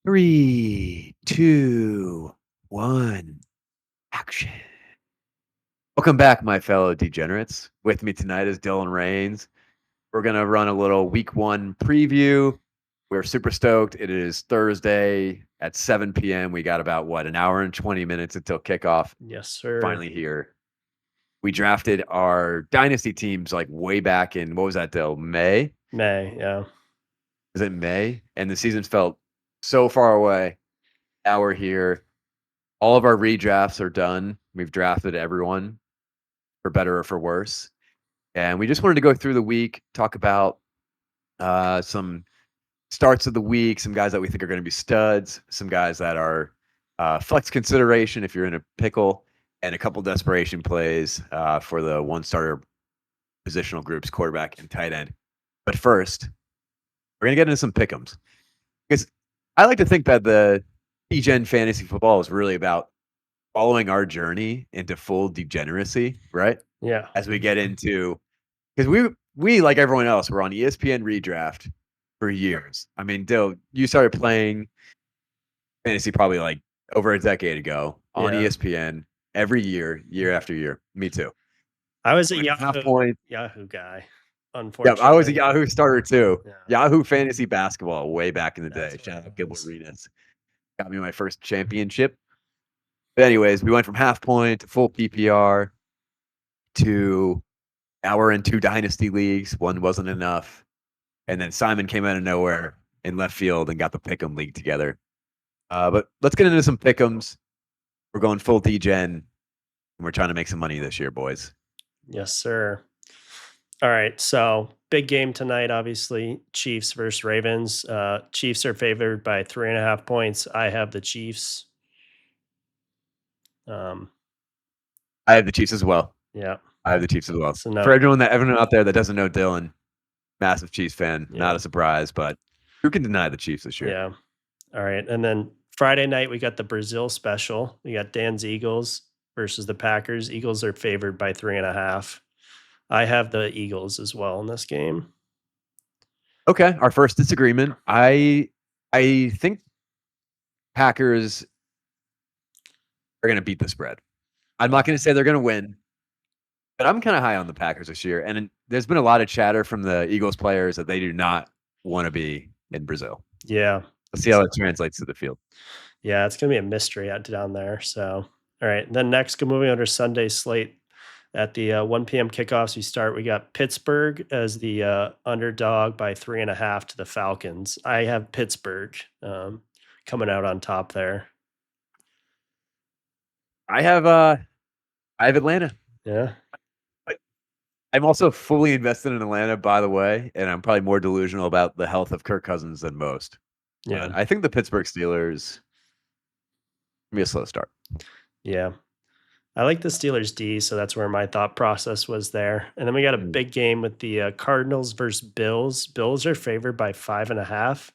Three, two, one, action. Welcome back, my fellow degenerates. With me tonight is Dylan Rains. We're going to run a little week one preview. We're super stoked. It is Thursday at 7 p.m. We got about, an hour and 20 minutes until kickoff. Yes, sir. Finally here. We drafted our dynasty teams like way back in, what was that, Dill? May? May, yeah. Is it May? And the season felt so far away. Now we're here. All of our redrafts are done. We've drafted everyone for better or for worse. And we just wanted to go through the week, talk about some starts of the week, some guys that we think are going to be studs, some guys that are flex consideration if you're in a pickle, and a couple desperation plays for the one starter positional groups, quarterback and tight end. But first, we're going to get into some pick'ems. Because I like to think that the Degen fantasy football is really about following our journey into full degeneracy, right? Yeah. As we get into, because we like everyone else, we're on ESPN redraft for years. I mean, Dill, you started playing fantasy probably like over a decade ago on ESPN every year, year after year. Me too. I was a Yahoo guy, unfortunately. Yeah, I was a Yahoo starter too. Yeah. Yahoo fantasy basketball way back in the day. That's Shout what out it Gilbert was. Arenas. Got me my first championship. But anyways, we went from half point to full PPR to now we're in two dynasty leagues. One wasn't enough. And then Simon came out of nowhere in left field and got the Pick'em League together. But let's get into some Pick'ems. We're going full degen, and we're trying to make some money this year, boys. Yes, sir. All right, so big game tonight, obviously. Chiefs versus Ravens. Chiefs are favored by 3.5 points. I have the Chiefs. I have the Chiefs as well. Yeah. I have the Chiefs as well. So For everyone out there that doesn't know Dylan, massive Chiefs fan, not a surprise, but who can deny the Chiefs this year? Yeah. All right. And then Friday night, we got the Brazil special. We got Dan's Eagles versus the Packers. Eagles are favored by 3.5. I have the Eagles as well in this game. Okay, our first disagreement. I think Packers are going to beat the spread. I'm not going to say they're going to win, but I'm kind of high on the Packers this year. And there's been a lot of chatter from the Eagles players that they do not want to be in Brazil. Yeah. Let's see how it translates to the field. Yeah, it's going to be a mystery out down there. So, all right. Then next, moving on to Sunday slate. At the 1 p.m. kickoffs, we got Pittsburgh as the underdog by 3.5 to the Falcons. I have Pittsburgh coming out on top there. I have Atlanta. Yeah. I'm also fully invested in Atlanta, by the way, and I'm probably more delusional about the health of Kirk Cousins than most. Yeah. But I think the Pittsburgh Steelers be a slow start. Yeah. I like the Steelers D, so that's where my thought process was there. And then we got a big game with the Cardinals versus Bills. Bills are favored by 5.5.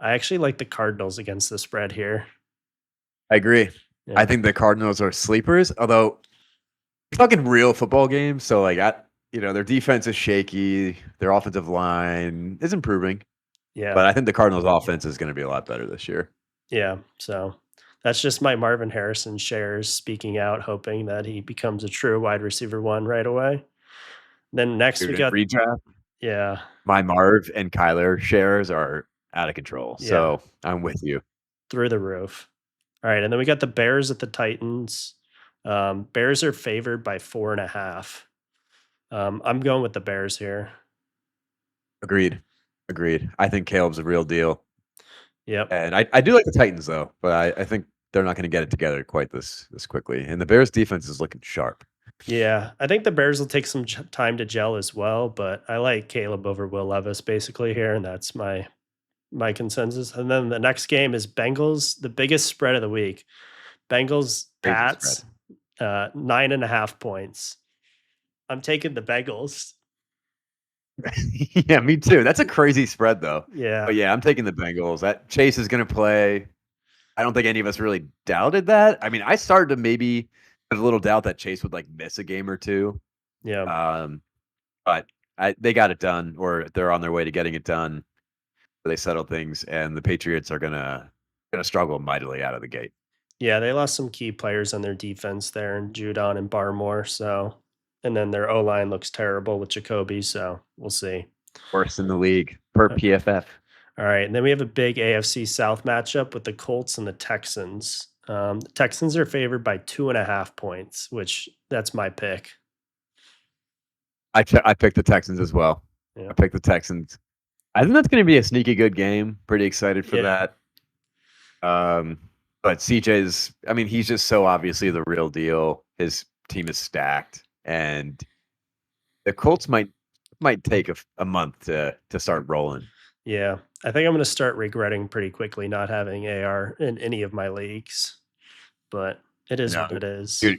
I actually like the Cardinals against the spread here. I agree. Yeah. I think the Cardinals are sleepers, although we're talking real football games. So like their defense is shaky. Their offensive line is improving. Yeah. But I think the Cardinals offense is going to be a lot better this year. Yeah. So that's just my Marvin Harrison shares speaking out, hoping that he becomes a true wide receiver one right away. Then next we got redraft. Yeah. My Marv and Kyler shares are out of control. Yeah. So I'm with you. Through the roof. All right. And then we got the Bears at the Titans. Bears are favored by 4.5. I'm going with the Bears here. Agreed. I think Caleb's a real deal. Yep. And I do like the Titans though, but I think they're not going to get it together quite this quickly. And the Bears defense is looking sharp. Yeah, I think the Bears will take some time to gel as well, but I like Caleb over Will Levis basically here, and that's my consensus. And then the next game is Bengals, the biggest spread of the week. Bengals Pats, 9.5 points. I'm taking the Bengals. Yeah, me too. That's a crazy spread though. Yeah. But yeah, I'm taking the Bengals. That Chase is going to play. I don't think any of us really doubted that. I mean, I started to maybe have a little doubt that Chase would like miss a game or two. Yeah. But they got it done, or they're on their way to getting it done. They settle things, and the Patriots are gonna going to struggle mightily out of the gate. Yeah, they lost some key players on their defense there, and Judon and Barmore. So, and then their O line looks terrible with Jacoby. So we'll see. Worst in the league per PFF. All right, and then we have a big AFC South matchup with the Colts and the Texans. The Texans are favored by 2.5 points, which that's my pick. I picked the Texans as well. Yeah. I picked the Texans. I think that's going to be a sneaky good game. Pretty excited for that. But CJ's, I mean, he's just so obviously the real deal. His team is stacked, and the Colts might take a month to start rolling. Yeah, I think I'm going to start regretting pretty quickly not having AR in any of my leagues, but it is what it is. Dude,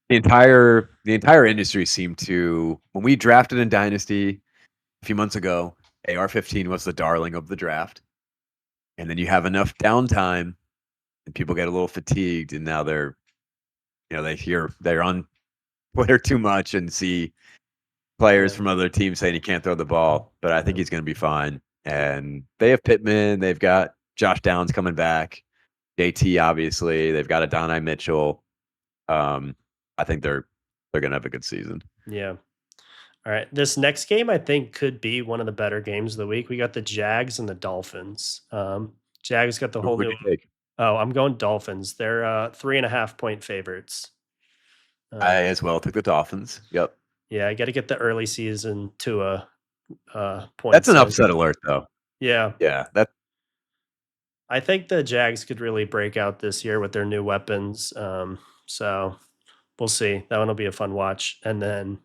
the entire industry seemed to, when we drafted in Dynasty a few months ago, AR-15 was the darling of the draft, and then you have enough downtime, and people get a little fatigued, and now they're on Twitter too much and see players from other teams saying he can't throw the ball, but I think he's going to be fine. And they have Pittman. They've got Josh Downs coming back. JT, obviously. They've got Adonai Mitchell. I think they're going to have a good season. Yeah. All right. This next game, I think, could be one of the better games of the week. We got the Jags and the Dolphins. Jags got the whole new. Oh, I'm going Dolphins. They're 3.5 point favorites. I as well took the Dolphins. Yep. Yeah, I got to get the early season to a point. That's an upset alert, though. Yeah. Yeah. I think the Jags could really break out this year with their new weapons. So we'll see. That one will be a fun watch. And then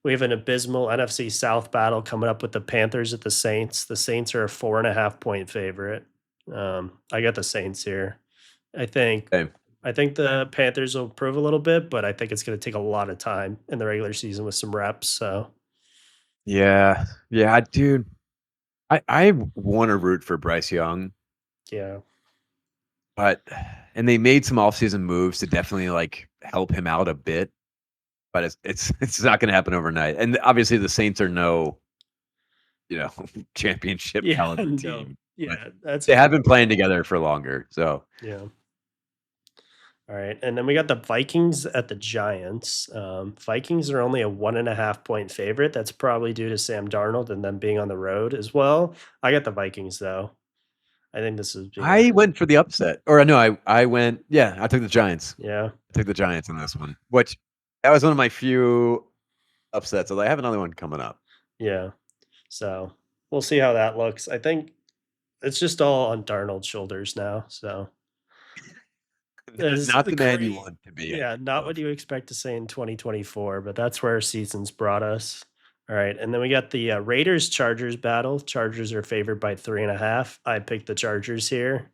we have an abysmal NFC South battle coming up with the Panthers at the Saints. The Saints are a 4.5 point favorite. I got the Saints here. I think the Panthers will prove a little bit, but I think it's going to take a lot of time in the regular season with some reps. So, yeah, dude, I want to root for Bryce Young. Yeah, and they made some offseason moves to definitely like help him out a bit, but it's not going to happen overnight. And obviously, the Saints are no, championship caliber team. Yeah, they have been playing together for longer. So yeah. All right, and then we got the Vikings at the Giants. Vikings are only a 1.5 point favorite. That's probably due to Sam Darnold and them being on the road as well. I got the Vikings though. I think this is. I went for the upset, or no, I went. Yeah, I took the Giants. Yeah, I took the Giants in this one, which that was one of my few upsets. Although I have another one coming up. Yeah, so we'll see how that looks. I think it's just all on Darnold's shoulders now. So. Not the man you want to be. Yeah, not what you expect to say in 2024, but that's where our season's brought us. All right, and then we got the Raiders-Chargers battle. Chargers are favored by 3.5. I picked the Chargers here.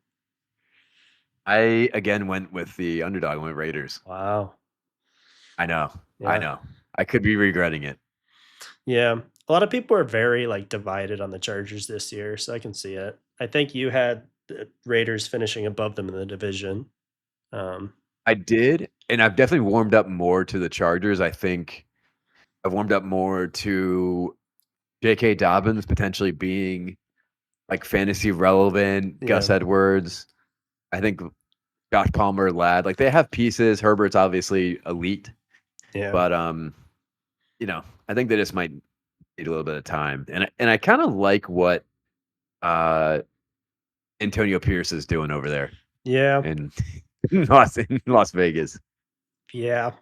I again went with the underdog. I went Raiders. Wow. I know. Yeah. I know. I could be regretting it. Yeah, a lot of people are very divided on the Chargers this year, so I can see it. I think you had the Raiders finishing above them in the division. I did, and I've definitely warmed up more to the Chargers. I think I've warmed up more to J.K. Dobbins potentially being fantasy relevant. Yeah. Gus Edwards. I think Josh Palmer, Ladd. They have pieces. Herbert's obviously elite. Yeah. But I think they just might need a little bit of time. And I kind of like what Antonio Pierce is doing over there. Yeah. And in Las Vegas. Yeah.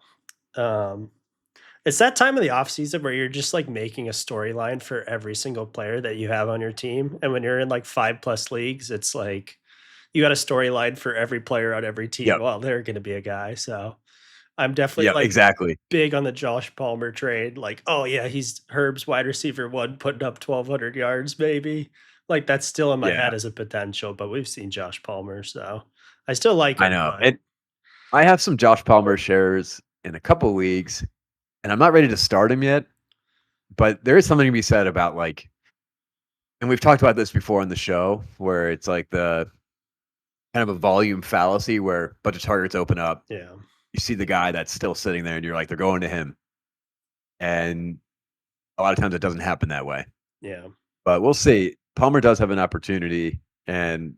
It's that time of the offseason where you're just making a storyline for every single player that you have on your team. And when you're in 5+ leagues, it's you got a storyline for every player on every team. Yep. Well, they're going to be a guy. So I'm definitely exactly big on the Josh Palmer trade. Oh yeah, he's Herb's wide receiver 1 putting up 1,200 yards, maybe. That's still in my head as a potential, but we've seen Josh Palmer. So I still like him. I know. And I have some Josh Palmer shares in a couple leagues, and I'm not ready to start him yet. But there is something to be said about and we've talked about this before on the show, where it's the kind of a volume fallacy where a bunch of targets open up. Yeah. You see the guy that's still sitting there, and you're they're going to him. And a lot of times it doesn't happen that way. Yeah. But we'll see. Palmer does have an opportunity, and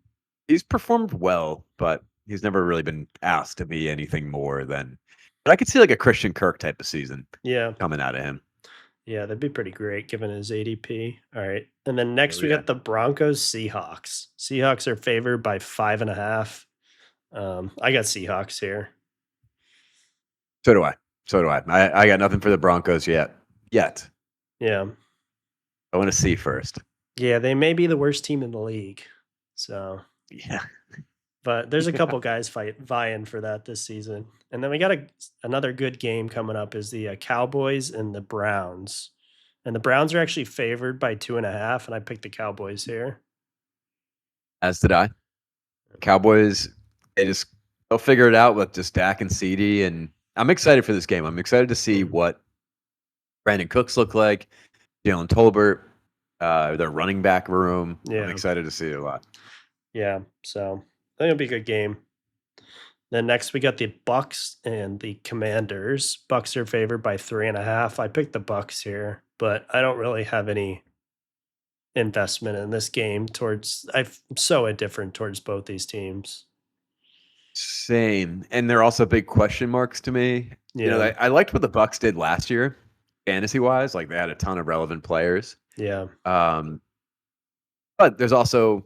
He's performed well, but he's never really been asked to be anything more than. But I could see like a Christian Kirk type of season Yeah. coming out of him. Yeah, that'd be pretty great given his ADP. All right. And then Oh next we yeah, got the Broncos Seahawks. Seahawks are favored by 5.5. I got Seahawks here. so do I. So do I. I got nothing for the Broncos yet. Yet Yeah. I want to see first. Yeah, they may be the worst team in the league. So, Yeah. but there's a couple guys vying for that this season. And then we got another good game coming up is the Cowboys and the Browns. And the Browns are actually favored by 2.5, and I picked the Cowboys here. As did I. Cowboys, they'll figure it out with just Dak and CD, and I'm excited for this game. I'm excited to see what Brandon Cooks look like, Jalen Tolbert, their running back room. Yeah. I'm excited to see it a lot. Yeah. So I think it'll be a good game. Then next we got the Bucks and the Commanders. Bucks are favored by 3.5. I picked the Bucks here, but I don't really have any investment in this game towards I'm so indifferent towards both these teams. Same, and they're also big question marks to me. You know, Yeah. I liked what the Bucks did last year, fantasy wise. Like they had a ton of relevant players. Yeah. Um, but there's also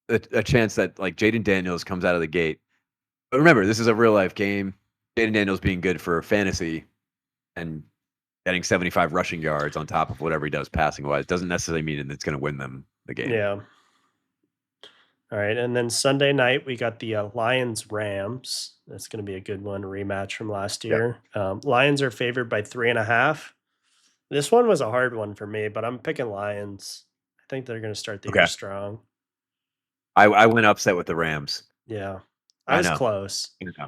a chance that like Jaden Daniels comes out of the gate. But remember, this is a real life game. Jaden Daniels being good for fantasy and getting 75 rushing yards on top of whatever he does passing wise doesn't necessarily mean it's going to win them the game. Yeah. All right. And then Sunday night, we got the Lions Rams. That's going to be a good one, a rematch from last Yeah. year. Lions are favored by 3.5. This one was a hard one for me, but I'm picking Lions. I think they're going to start the year Okay. strong. I went upset with the Rams. Yeah. I I was know. close, You know.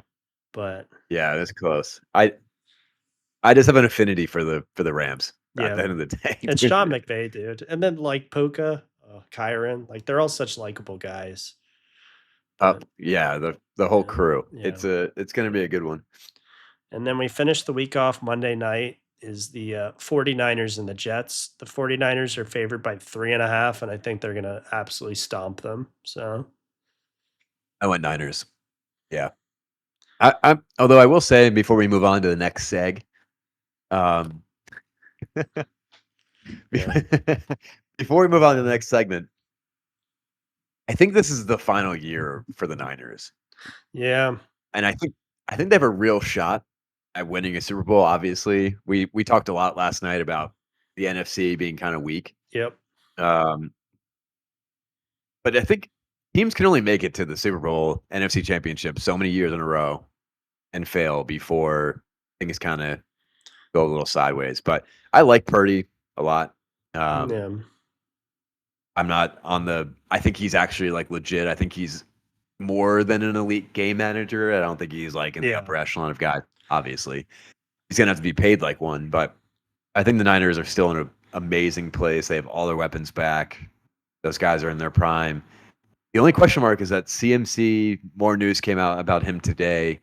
but Yeah, that's close. I just have an affinity for the Rams at yeah. the end of the day. It's Sean McVay, dude. And then like Puka, Kyron, like they're all such likable guys. But Yeah, the whole yeah, crew. yeah. It's going to be a good one. And then we finish the week off Monday night is the 49ers and the Jets. The 49ers are favored by 3.5, and I think they're going to absolutely stomp them. So, I went Niners. Yeah. Although I will say before we move on to the next seg, um, yeah. before we move on to the next segment, I think this is the final year for the Niners, Yeah. and I think they have a real shot at winning a Super Bowl. Obviously, we talked a lot last night about the NFC being kind of weak, Yep. but I think teams can only make it to the Super Bowl, NFC Championship so many years in a row and fail before things kind of go a little sideways. But I like Purdy a lot. Yeah. I'm not on the. I think he's actually like legit. I think he's more than an elite game manager. I don't think he's like in the Yeah. upper echelon of guys. Obviously, he's gonna have to be paid like one. But I think the Niners are still in an amazing place. They have all their weapons back. Those guys are in their prime. The only question mark is that CMC. More news came out about him today.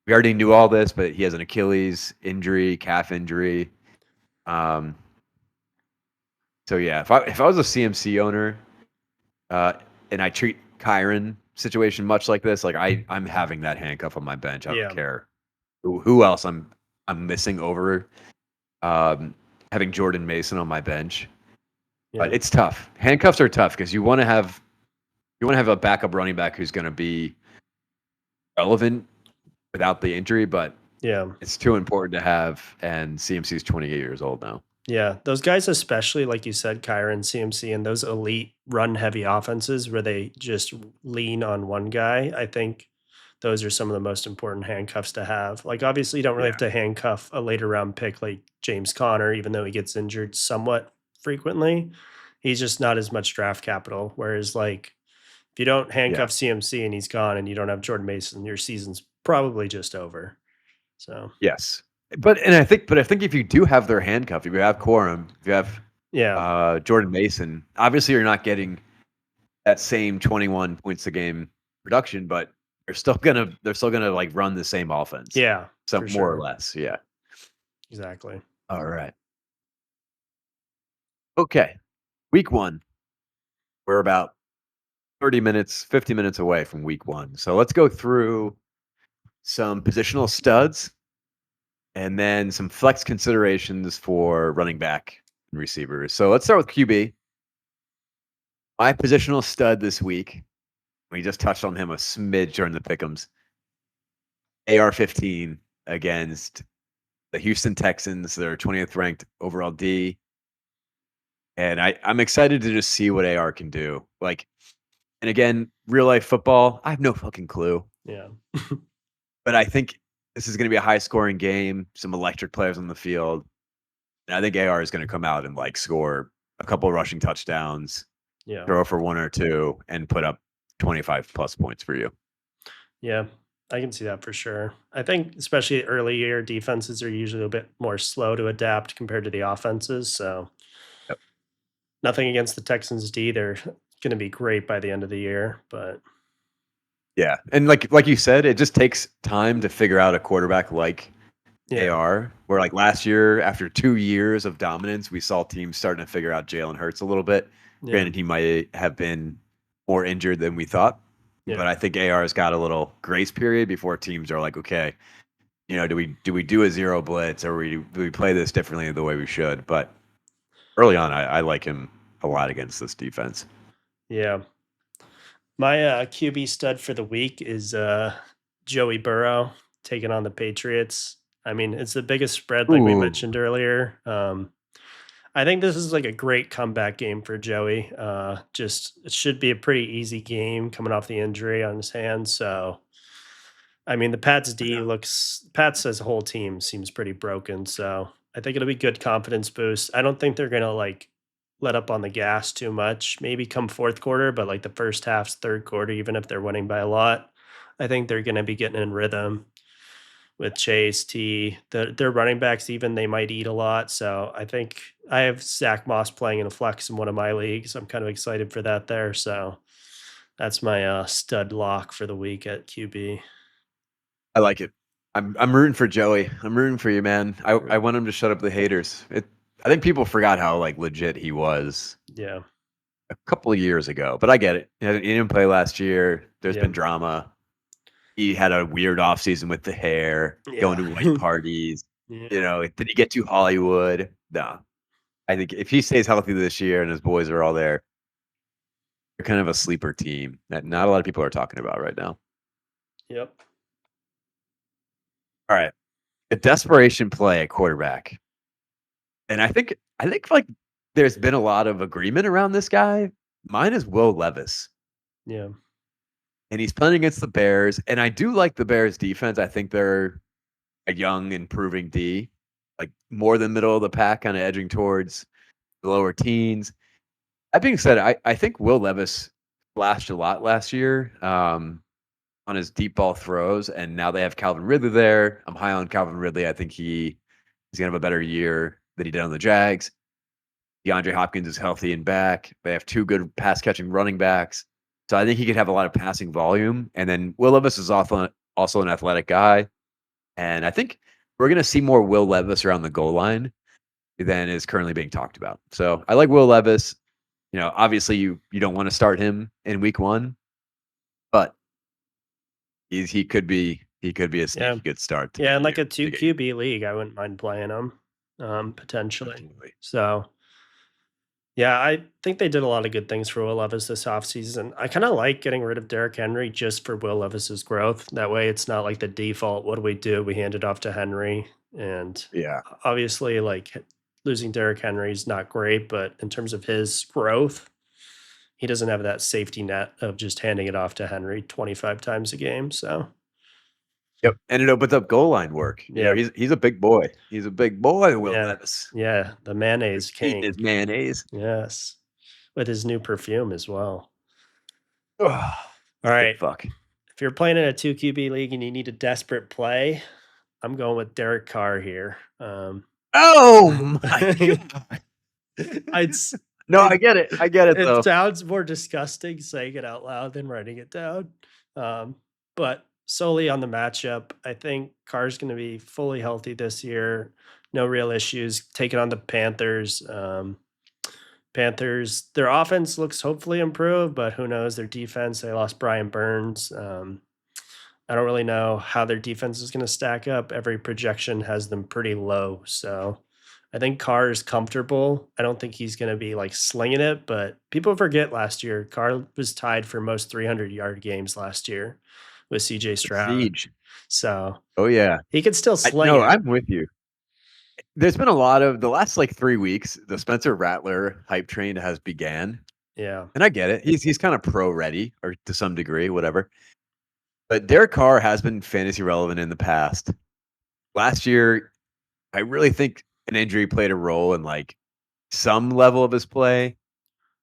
We already knew all this, but he has an Achilles injury, calf injury. So yeah, if I was a CMC owner, and I treat Kyron situation much like this, like I'm having that handcuff on my bench. I Yeah. don't care who else I'm missing over having Jordan Mason on my bench. Yeah. But it's tough. Handcuffs are tough because you want to have a backup running back who's going to be relevant without the injury, but Yeah. it's too important to have. And CMC is 28 years old now. Yeah, those guys, especially like you said, Kyron, CMC, and those elite run-heavy offenses where they just lean on one guy, I think those are some of the most important handcuffs to have. Like, obviously, you don't really have to handcuff a later round pick like James Conner, even though he gets injured somewhat frequently. He's just not as much draft capital. Whereas, like, if you don't handcuff CMC and he's gone and you don't have Jordan Mason, your season's probably just over. So, Yes. But I think if you do have their handcuff, if you have Corum, if you have yeah. Jordan Mason, obviously you're not getting that same 21 points a game production, but they're still gonna like run the same offense. Yeah. So for more sure. or less. Yeah. Exactly. All right. Okay. Week 1. We're about 30 minutes, 50 minutes away from week 1. So let's go through some positional studs and then some flex considerations for running back and receivers. So let's start with QB. My positional stud this week, we just touched on him a smidge during the pick'ems. AR-15 against the Houston Texans. They're 20th ranked overall D. And I'm excited to just see what AR can do. Like, and again, real life football, I have no fucking clue. Yeah. But I think this is going to be a high scoring game, some electric players on the field. And I think AR is going to come out and like score a couple rushing touchdowns, Yeah. throw for 1 or 2, and put up 25 plus points for you. Yeah. I can see that for sure. I think especially early year defenses are usually a bit more slow to adapt compared to the offenses. So Yep. nothing against the Texans D. They're going to be great by the end of the year, but Yeah. And like you said, it just takes time to figure out a quarterback like yeah. AR, where like last year, after 2 years of dominance, we saw teams starting to figure out Jalen Hurts a little bit. Yeah. Granted, he might have been more injured than we thought, Yeah. but I think AR has got a little grace period before teams are like, okay, do we do a zero blitz, or do we play this differently the way we should? But early on, I like him a lot against this defense. Yeah. My QB stud for the week is Joey Burrow taking on the Patriots. I mean, it's the biggest spread, like we Ooh, mentioned earlier. I think this is like a great comeback game for Joey. Just it should be a pretty easy game coming off the injury on his hands. So, I mean, the Pats as a whole team seems pretty broken. So, I think it'll be good confidence boost. I don't think they're gonna like let up on the gas too much. Maybe come fourth quarter, but like the first half's third quarter, even if they're winning by a lot, I think they're gonna be getting in rhythm with Chase T. Their running backs, even they might eat a lot. So I think I have Zach Moss playing in a flex in one of my leagues. I'm kind of excited for that there. So that's my stud lock for the week at QB. I like it. I'm rooting for Joey. I'm rooting for you, man. I want him to shut up the haters. I think people forgot how like legit he was Yeah. a couple of years ago, but I get it. He didn't play last year. There's Yeah. been drama. He had a weird offseason with the hair, going to white parties. Yeah. Did he get to Hollywood? No. I think if he stays healthy this year and his boys are all there, they're kind of a sleeper team that not a lot of people are talking about right now. Yep. All right. A desperation play at quarterback. And I think like there's been a lot of agreement around this guy. Mine is Will Levis. Yeah. And he's playing against the Bears. And I do like the Bears defense. I think they're a young, improving D, like more than middle of the pack, kind of edging towards the lower teens. That being said, I think Will Levis flashed a lot last year on his deep ball throws. And now they have Calvin Ridley there. I'm high on Calvin Ridley. I think he's going to have a better year than he did on the Jags. DeAndre Hopkins is healthy and back. They have 2 good pass catching running backs. So I think he could have a lot of passing volume. And then Will Levis is also an athletic guy. And I think we're going to see more Will Levis around the goal line than is currently being talked about. So I like Will Levis. Obviously you don't want to start him in week 1, but he could be a sneaky good start. Yeah, and like a 2 QB league, I wouldn't mind playing him potentially. Definitely. So yeah, I think they did a lot of good things for Will Levis this offseason. I kind of like getting rid of Derrick Henry just for Will Levis's growth. That way, it's not like the default. What do? We hand it off to Henry. And Yeah. obviously, like losing Derrick Henry is not great, but in terms of his growth, he doesn't have that safety net of just handing it off to Henry 25 times a game. So, Yep. And it opens up goal line work. yeah. He's a big boy. He's a big boy, Will Yeah. Levis. Yeah. The mayonnaise Eating king. his mayonnaise. Yes. With his new perfume as well. All right. Fuck. If you're playing in a 2 QB league and you need a desperate play, I'm going with Derek Carr here. Oh my god. No, I get it. I get it though. It sounds more disgusting saying it out loud than writing it down. But solely on the matchup, I think Carr's going to be fully healthy this year. No real issues. Taking on the Panthers. Panthers, their offense looks hopefully improved, but who knows? Their defense, they lost Brian Burns. I don't really know how their defense is going to stack up. Every projection has them pretty low. So I think Carr is comfortable. I don't think he's going to be like slinging it, but people forget last year, Carr was tied for most 300-yard games last year with CJ Stroud. Siege. So Oh yeah. he could still sling No, it. I'm with you. There's been a lot of the last like 3 weeks, the Spencer Rattler hype train has began. Yeah. And I get it. He's kind of pro ready or to some degree, whatever. But Derek Carr has been fantasy relevant in the past. Last year, I really think an injury played a role in like some level of his play.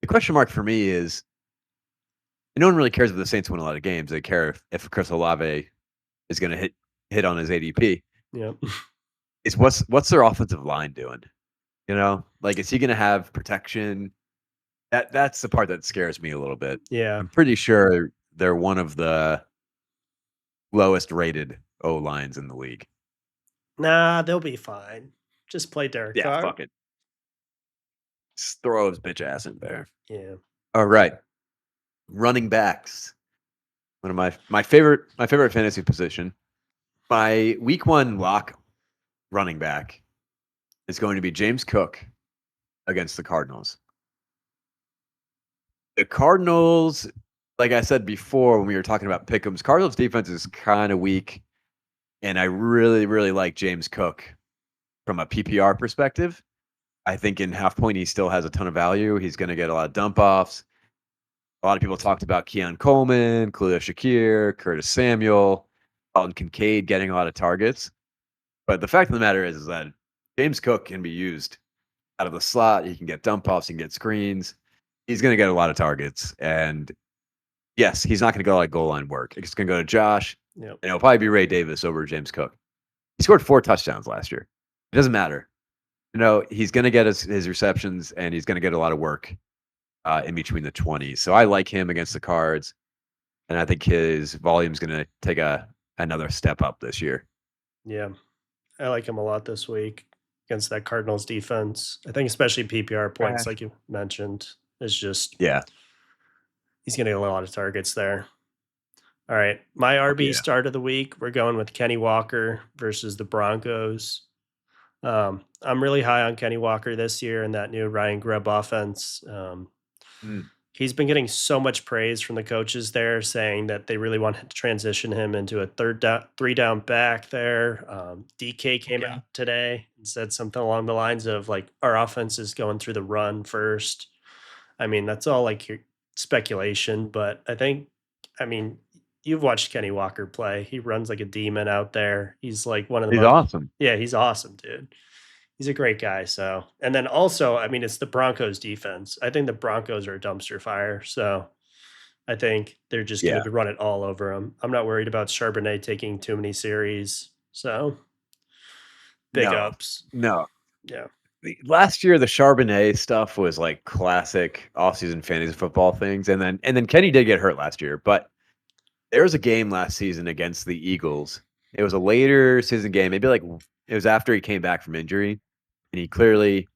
The question mark for me is no one really cares if the Saints win a lot of games. They care if Chris Olave is going to hit on his ADP. Yep. It's what's their offensive line doing? You know, like is he going to have protection? That's the part that scares me a little bit. Yeah. I'm pretty sure they're one of the lowest rated O lines in the league. Nah, they'll be fine. Just play Derek Yeah, Carr. fuck it. Just throw his bitch ass in there. Yeah. All right. Running backs. One of my favorite fantasy position. My week 1 lock running back is going to be James Cook against the Cardinals. The Cardinals, like I said before when we were talking about Pick'ems, Cardinals defense is kind of weak. And I really, really like James Cook from a PPR perspective. I think in half point, he still has a ton of value. He's going to get a lot of dump offs. A lot of people talked about Keon Coleman, Khalil Shakir, Curtis Samuel, Alton Kincaid getting a lot of targets. But the fact of the matter is that James Cook can be used out of the slot. He can get dump offs, he can get screens. He's going to get a lot of targets. And yes, he's not going to go like goal line work. It's going to go to Josh. Yep. And it'll probably be Ray Davis over James Cook. He scored 4 touchdowns last year. It doesn't matter. You know, he's going to get his receptions and he's going to get a lot of work in between the 20s. So I like him against the Cards. And I think his volume is going to take another step up this year. Yeah. I like him a lot this week against that Cardinals defense. I think especially PPR points, like you mentioned, is just he's going to get a lot of targets there. All right. My RB start of the week, we're going with Kenny Walker versus the Broncos. I'm really high on Kenny Walker this year and that new Ryan Grubb offense. He's been getting so much praise from the coaches there, saying that they really want to transition him into a 3 down back there. DK came out today and said something along the lines of like, our offense is going through the run first. I mean, that's all like your speculation, but I mean, you've watched Kenny Walker play. He runs like a demon out there. He's like one of the He's awesome. Yeah, he's awesome, dude. He's a great guy. So, and then also, I mean, it's the Broncos defense. I think the Broncos are a dumpster fire. So I think they're just going to run it all over them. I'm not worried about Charbonnet taking too many series. So big ups. No. Yeah. Last year, the Charbonnet stuff was like classic offseason fantasy football things. And then Kenny did get hurt last year, but there was a game last season against the Eagles. It was a later season game. Maybe like it was after he came back from injury. And he clearly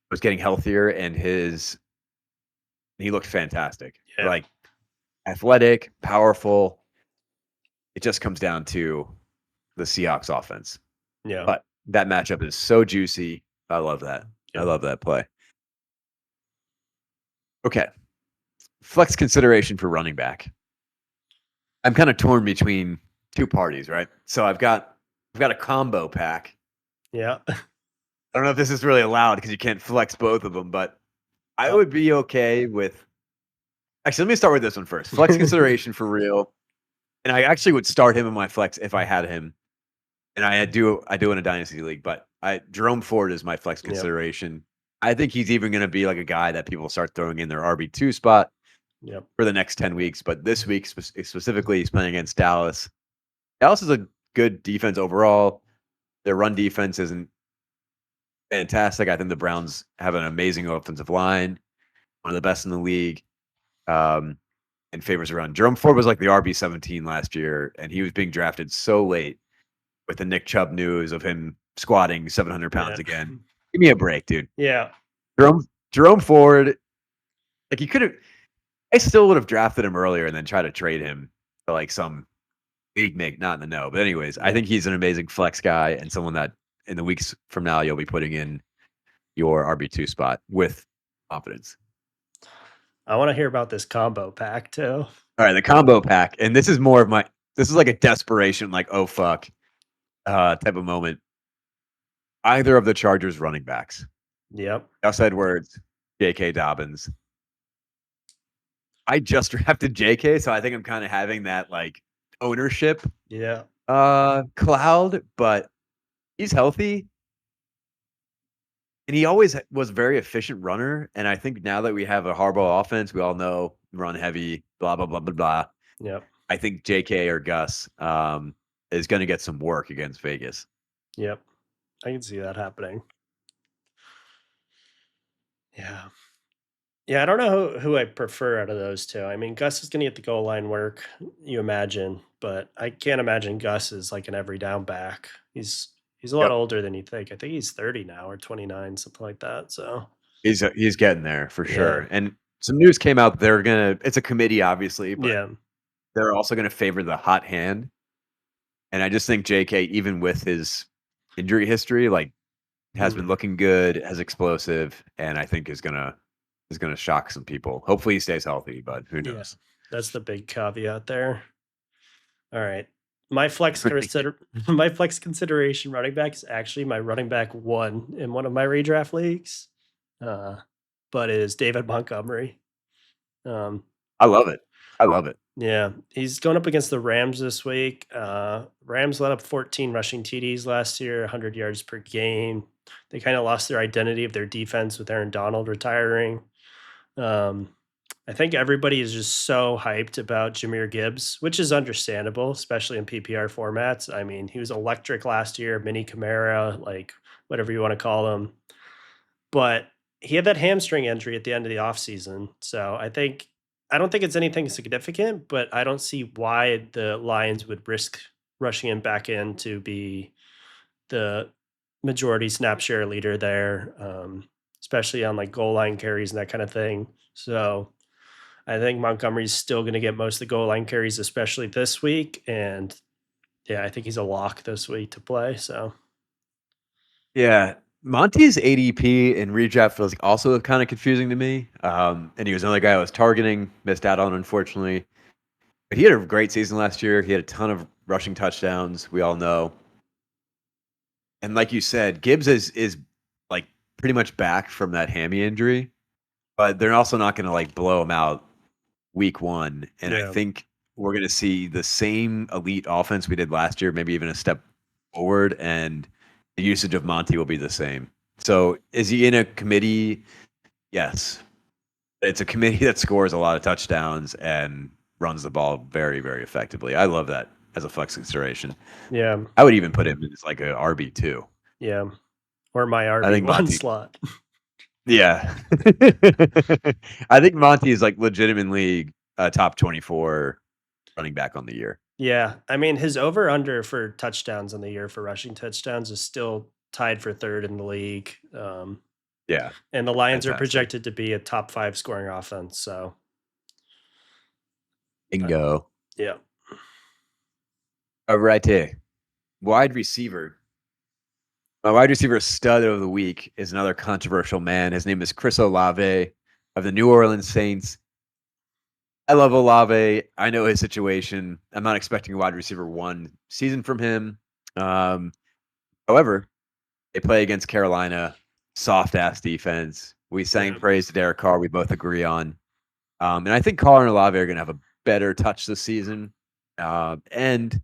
was getting healthier, and he looked fantastic. Yeah. Like athletic, powerful. It just comes down to the Seahawks offense. Yeah. But that matchup is so juicy. I love that. Yeah. I love that play. Okay. Flex consideration for running back. I'm kind of torn between 2 parties, right? So I've got a combo pack. Yeah. I don't know if this is really allowed because you can't flex both of them, but I would be okay with. Actually, let me start with this one first. Flex consideration for real, and I actually would start him in my flex if I had him, and I do in a dynasty league. But Jerome Ford is my flex consideration. Yep. I think he's even going to be like a guy that people start throwing in their RB2 spot for the next 10 weeks. But this week specifically, he's playing against Dallas. Dallas is a good defense overall. Their run defense isn't fantastic. I think the Browns have an amazing offensive line, one of the best in the league, and favors around. Jerome Ford was like the RB17 last year, and he was being drafted so late with the Nick Chubb news of him squatting 700 pounds again. Give me a break, dude. Yeah. Jerome Ford Like, he could have I still would have drafted him earlier and then try to trade him for, like, some league make not in the know. But anyways, I Yeah. think he's an amazing flex guy and someone that in the weeks from now, you'll be putting in your RB2 spot with confidence. I want to hear about this combo pack too. All right, the combo pack, and this is more of my this is like a desperation, like, "Oh, fuck," type of moment. Either of the Chargers running backs, Yep. Gus Edwards, J.K. Dobbins. I just drafted J.K., so I think I'm kinda having that, like, ownership, Yeah. cloud, but he's healthy. And he always was a very efficient runner, and I think now that we have a Harbaugh offense, we all know run heavy, blah, blah, blah, blah, blah. Yep. I think JK or Gus, is gonna get some work against Vegas. Yep. I can see that happening. Yeah. Yeah, I don't know who I prefer out of those two. I mean, Gus is going to get the goal line work, you imagine, but I can't imagine Gus is like an every down back. He's a lot Yep. older than you think. I think he's 30 now or 29, something like that. So He's getting there for yeah, sure, and some news came out they're gonna it's a committee, obviously, but yeah, they're also gonna favor the hot hand, and I just think JK, even with his injury history, like, has been mhm, looking good, as explosive, and I think is gonna shock some people. Hopefully, he stays healthy, but who yeah. knows? That's the big caveat there. All right. My flex consider my flex consideration running back is actually my running back one in one of my redraft leagues. Uh, but it is David Montgomery. Um, I love it. I love it. Yeah, he's going up against the Rams this week. Rams let up 14 rushing TDs last year, 100 yards per game. They kind of lost their identity of their defense with Aaron Donald retiring. Um, I think everybody is just so hyped about Jameer Gibbs, which is understandable, especially in PPR formats. I mean, he was electric last year, mini Camara, like whatever you want to call him. But he had that hamstring injury at the end of the offseason. So I don't think it's anything significant, but I don't see why the Lions would risk rushing him back in to be the majority snap share leader there, especially on like goal line carries and that kind of thing. So I think Montgomery's still going to get most of the goal line carries, especially this week. And yeah, I think he's a lock this week to play. So Yeah. Monty's ADP in redraft was also kind of confusing to me. And he was another guy I was targeting, missed out on, unfortunately. But he had a great season last year. He had a ton of rushing touchdowns, we all know. And like you said, Gibbs is like pretty much back from that hammy injury, but they're also not gonna like blow him out week one. And I yeah, think we're gonna see the same elite offense we did last year, maybe even a step forward, and the usage of Monty will be the same. So is he in a committee? Yes. It's a committee that scores a lot of touchdowns and runs the ball very, very effectively. I love that as a flex consideration. yeah, I would even put him as like a RB2. yeah. Or my I think RB1 Monty slot. Yeah. I think Monty is, like, legitimately a top 24 running back on the year. Yeah, I mean, his over under for touchdowns in the year for rushing touchdowns is still tied for third in the league. Yeah, And the Lions are fantastic. projected to be a top five scoring offense. So, uh, Bingo. yeah, Alrighty. Wide receiver. My wide receiver stud of the week is another controversial man. His name is Chris Olave of the New Orleans Saints. I love Olave. I know his situation. I'm not expecting a wide receiver one season from him. Um, However, they play against Carolina, soft ass defense. We sang yeah, praise to Derek Carr. We both agree on, and I think Carr and Olave are going to have a better touch this season, and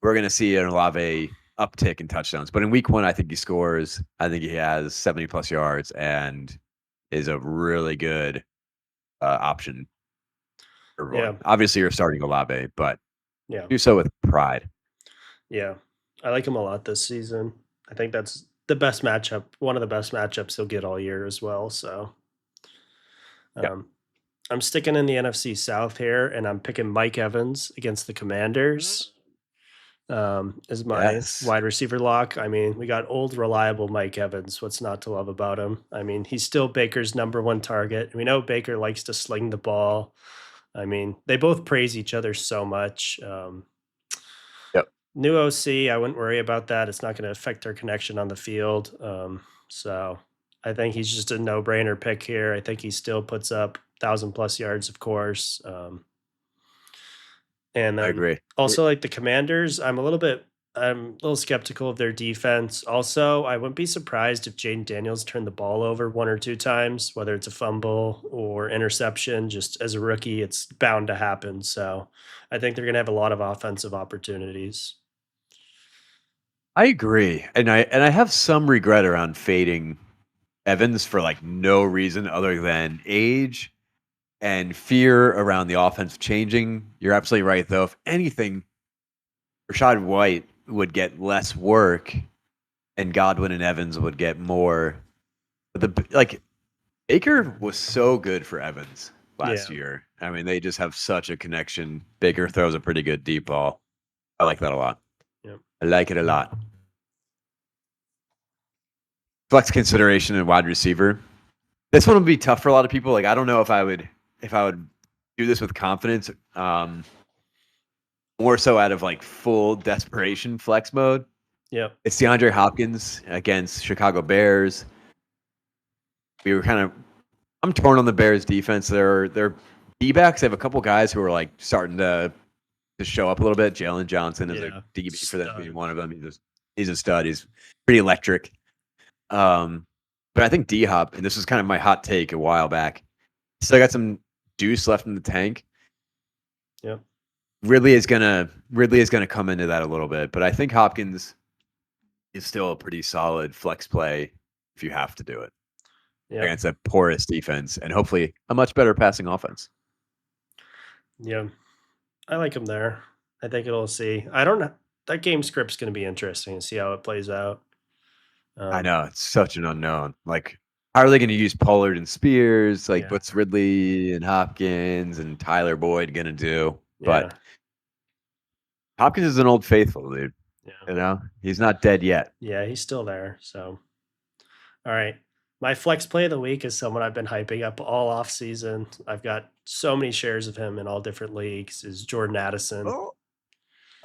we're going to see an Olave uptick in touchdowns. But in week one, I think he scores. I think he has 70 plus yards and is a really good option for yeah, everyone. Obviously, you're starting Olave, but yeah, do so with pride. yeah. I like him a lot this season. I think that's the best matchup, one of the best matchups he'll get all year as well. So, Yeah. um, I'm sticking in the NFC South here, and I'm picking Mike Evans against the Commanders. Is my Yes. wide receiver lock. I mean, we got old, reliable Mike Evans. What's not to love about him? I mean, he's still Baker's number one target. We know Baker likes to sling the ball. I mean, they both praise each other so much. Yep. New OC, I wouldn't worry about that. It's not going to affect their connection on the field. So I think he's just a no-brainer pick here. I think he still puts up 1,000+ yards, of course. And I then agree. also like the Commanders, I'm a little skeptical of their defense. Also, I wouldn't be surprised if Jaden Daniels turned the ball over one or two times, whether it's a fumble or interception. Just as a rookie, it's bound to happen. So I think they're going to have a lot of offensive opportunities. I agree. And I have some regret around fading Evans for like no reason other than age and fear around the offense changing. You're absolutely right, though. If anything, Rashad White would get less work, and Godwin and Evans would get more. But Baker was so good for Evans last Yeah. year. I mean, they just have such a connection. Baker throws a pretty good deep ball. I like that a lot. Yeah. I like it a lot. Flex consideration and wide receiver. This one would be tough for a lot of people. Like, I don't know if I would do this with confidence. More so out of like full desperation flex mode. Yeah. It's DeAndre Hopkins against Chicago Bears. I'm torn on the Bears defense. They're D-backs. They have a couple guys who are like starting to show up a little bit. Jalen Johnson is a DB for them being one of them. He's a stud. He's pretty electric. But I think D-Hop, and this was kind of my hot take a while back, still got some juice left in the tank. Yeah. Ridley is gonna come into that a little bit, but I think Hopkins is still a pretty solid flex play if you have to do it against a porous defense and hopefully a much better passing offense. Yeah. I like him there. I think it'll see. I don't know. That game script's going to be interesting to see how it plays out. I know it's such an unknown. Like, how are they going to use Pollard and Spears? Like, what's Ridley and Hopkins and Tyler Boyd going to do? But Hopkins is an old faithful, dude. Yeah. You know, he's not dead yet. Yeah, he's still there. So, all right. My flex play of the week is someone I've been hyping up all off season. I've got so many shares of him in all different leagues. Is Jordan Addison.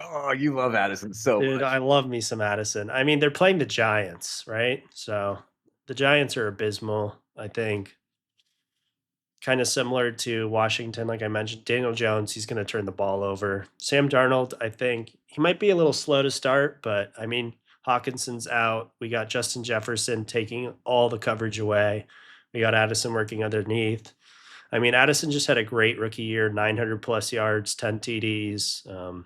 Oh, you love Addison so Dude, much. I love me some Addison. I mean, they're playing the Giants, right? So the Giants are abysmal, I think. Kind of similar to Washington, like I mentioned. Daniel Jones, he's going to turn the ball over. Sam Darnold, I think he might be a little slow to start, but I mean, Hawkinson's out. We got Justin Jefferson taking all the coverage away. We got Addison working underneath. I mean, Addison just had a great rookie year, 900+ yards, 10 TDs.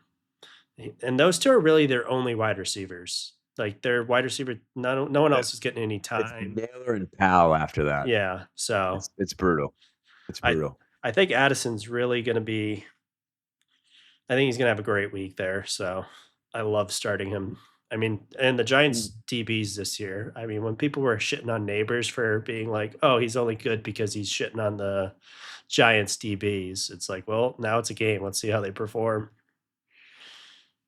And those two are really their only wide receivers. Like their wide receiver, no one else is getting any time. It's Naylor and Powell after that. Yeah, so it's brutal. It's brutal. I think Addison's really going to be. I think he's going to have a great week there. So I love starting him. I mean, and the Giants DBs this year. I mean, when people were shitting on Neighbors for being like, "Oh, he's only good because he's shitting on the Giants DBs," it's like, well, now it's a game. Let's see how they perform.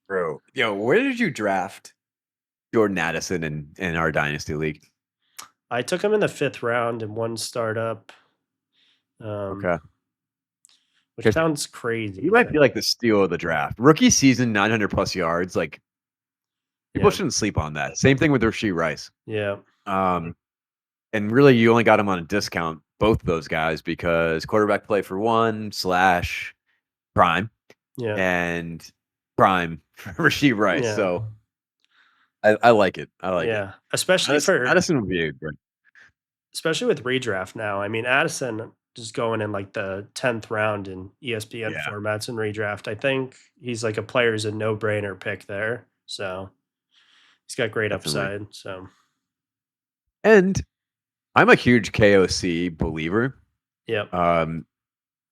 Bro, where did you draft Jordan Addison in our Dynasty League? I took him in the 5th round in one startup. Okay. Which sounds crazy. He might be like the steal of the draft. Rookie season, 900+ yards. Like, people shouldn't sleep on that. Same thing with Rashee Rice. Yeah. And really, you only got him on a discount, both those guys, because quarterback play for one / prime. Yeah. And prime for Rashee Rice. Yeah. So I like it. I like it. Especially for Addison would be a great. Especially with redraft now. I mean, Addison just going in like the 10th round in ESPN formats and redraft. I think he's like a player's a no-brainer pick there. So he's got great upside. So, and I'm a huge KOC believer. Yep. I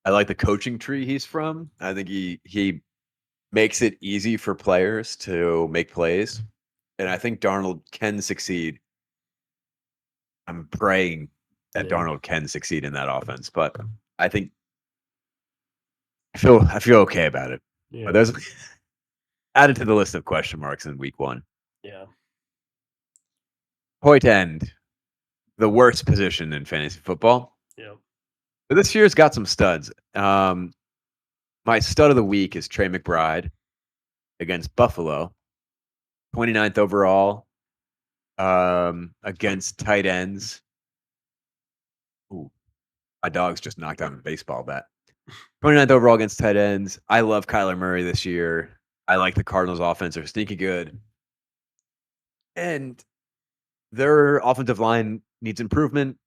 like the coaching tree he's from. I think he makes it easy for players to make plays, and I think Darnold can succeed. I'm praying that Darnold can succeed in that offense, but I think I feel okay about it. Yeah. But added to the list of question marks in week 1. Yeah. Point end, the worst position in fantasy football. Yeah. But this year's got some studs. My stud of the week is Trey McBride against Buffalo, 29th overall against tight ends. Ooh, my dog's just knocked out a baseball bat. 29th overall against tight ends. I love Kyler Murray this year. I like the Cardinals' offense. They're sneaky good. And their offensive line needs improvement,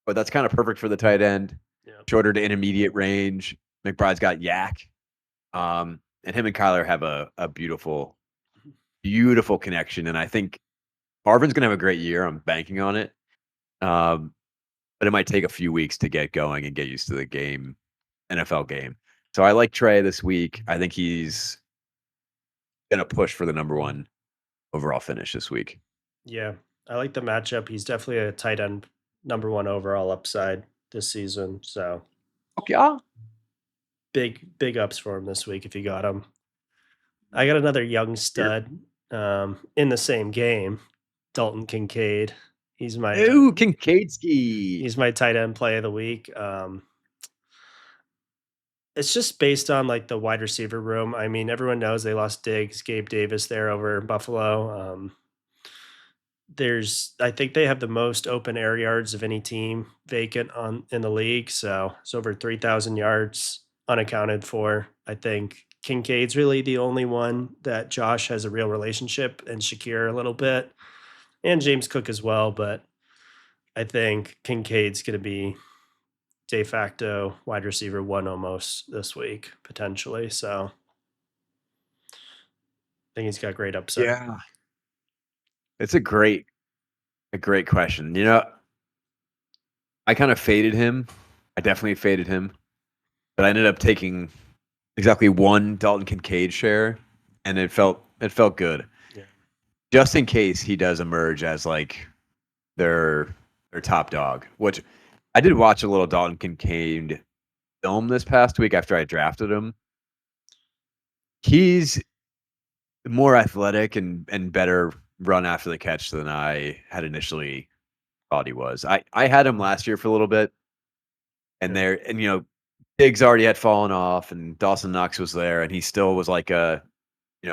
but that's kind of perfect for the tight end. Yeah. Shorter to intermediate range. McBride's got yak. And him and Kyler have a beautiful, beautiful connection. And I think Marvin's going to have a great year. I'm banking on it. But it might take a few weeks to get going and get used to the game, NFL game. So I like Trey this week. I think he's going to push for the number 1 overall finish this week. Yeah. I like the matchup. He's definitely a tight end number 1 overall upside this season. So Okay. big ups for him this week if you got him. I got another young stud in the same game, Dalton Kincaid. He's my Ooh, Kincaidski. he's my tight end play of the week. It's just based on like the wide receiver room. I mean, everyone knows they lost Diggs, Gabe Davis there over Buffalo. I think they have the most open air yards of any team vacant in the league. So it's over 3,000 yards unaccounted for. I think Kincaid's really the only one that Josh has a real relationship, and Shakir a little bit, and James Cook as well. But I think Kincaid's going to be de facto wide receiver 1 almost this week, potentially. So I think he's got great upside. Yeah. It's a great question. You know, I kind of faded him. I definitely faded him. But I ended up taking exactly 1 Dalton Kincaid share, and it felt good. Yeah. Just in case he does emerge as like their top dog, which I did watch a little Dalton Kincaid film this past week after I drafted him. He's more athletic and better run after the catch than I had initially thought he was. I had him last year for a little bit, and Diggs already had fallen off, and Dawson Knox was there, and he still was like a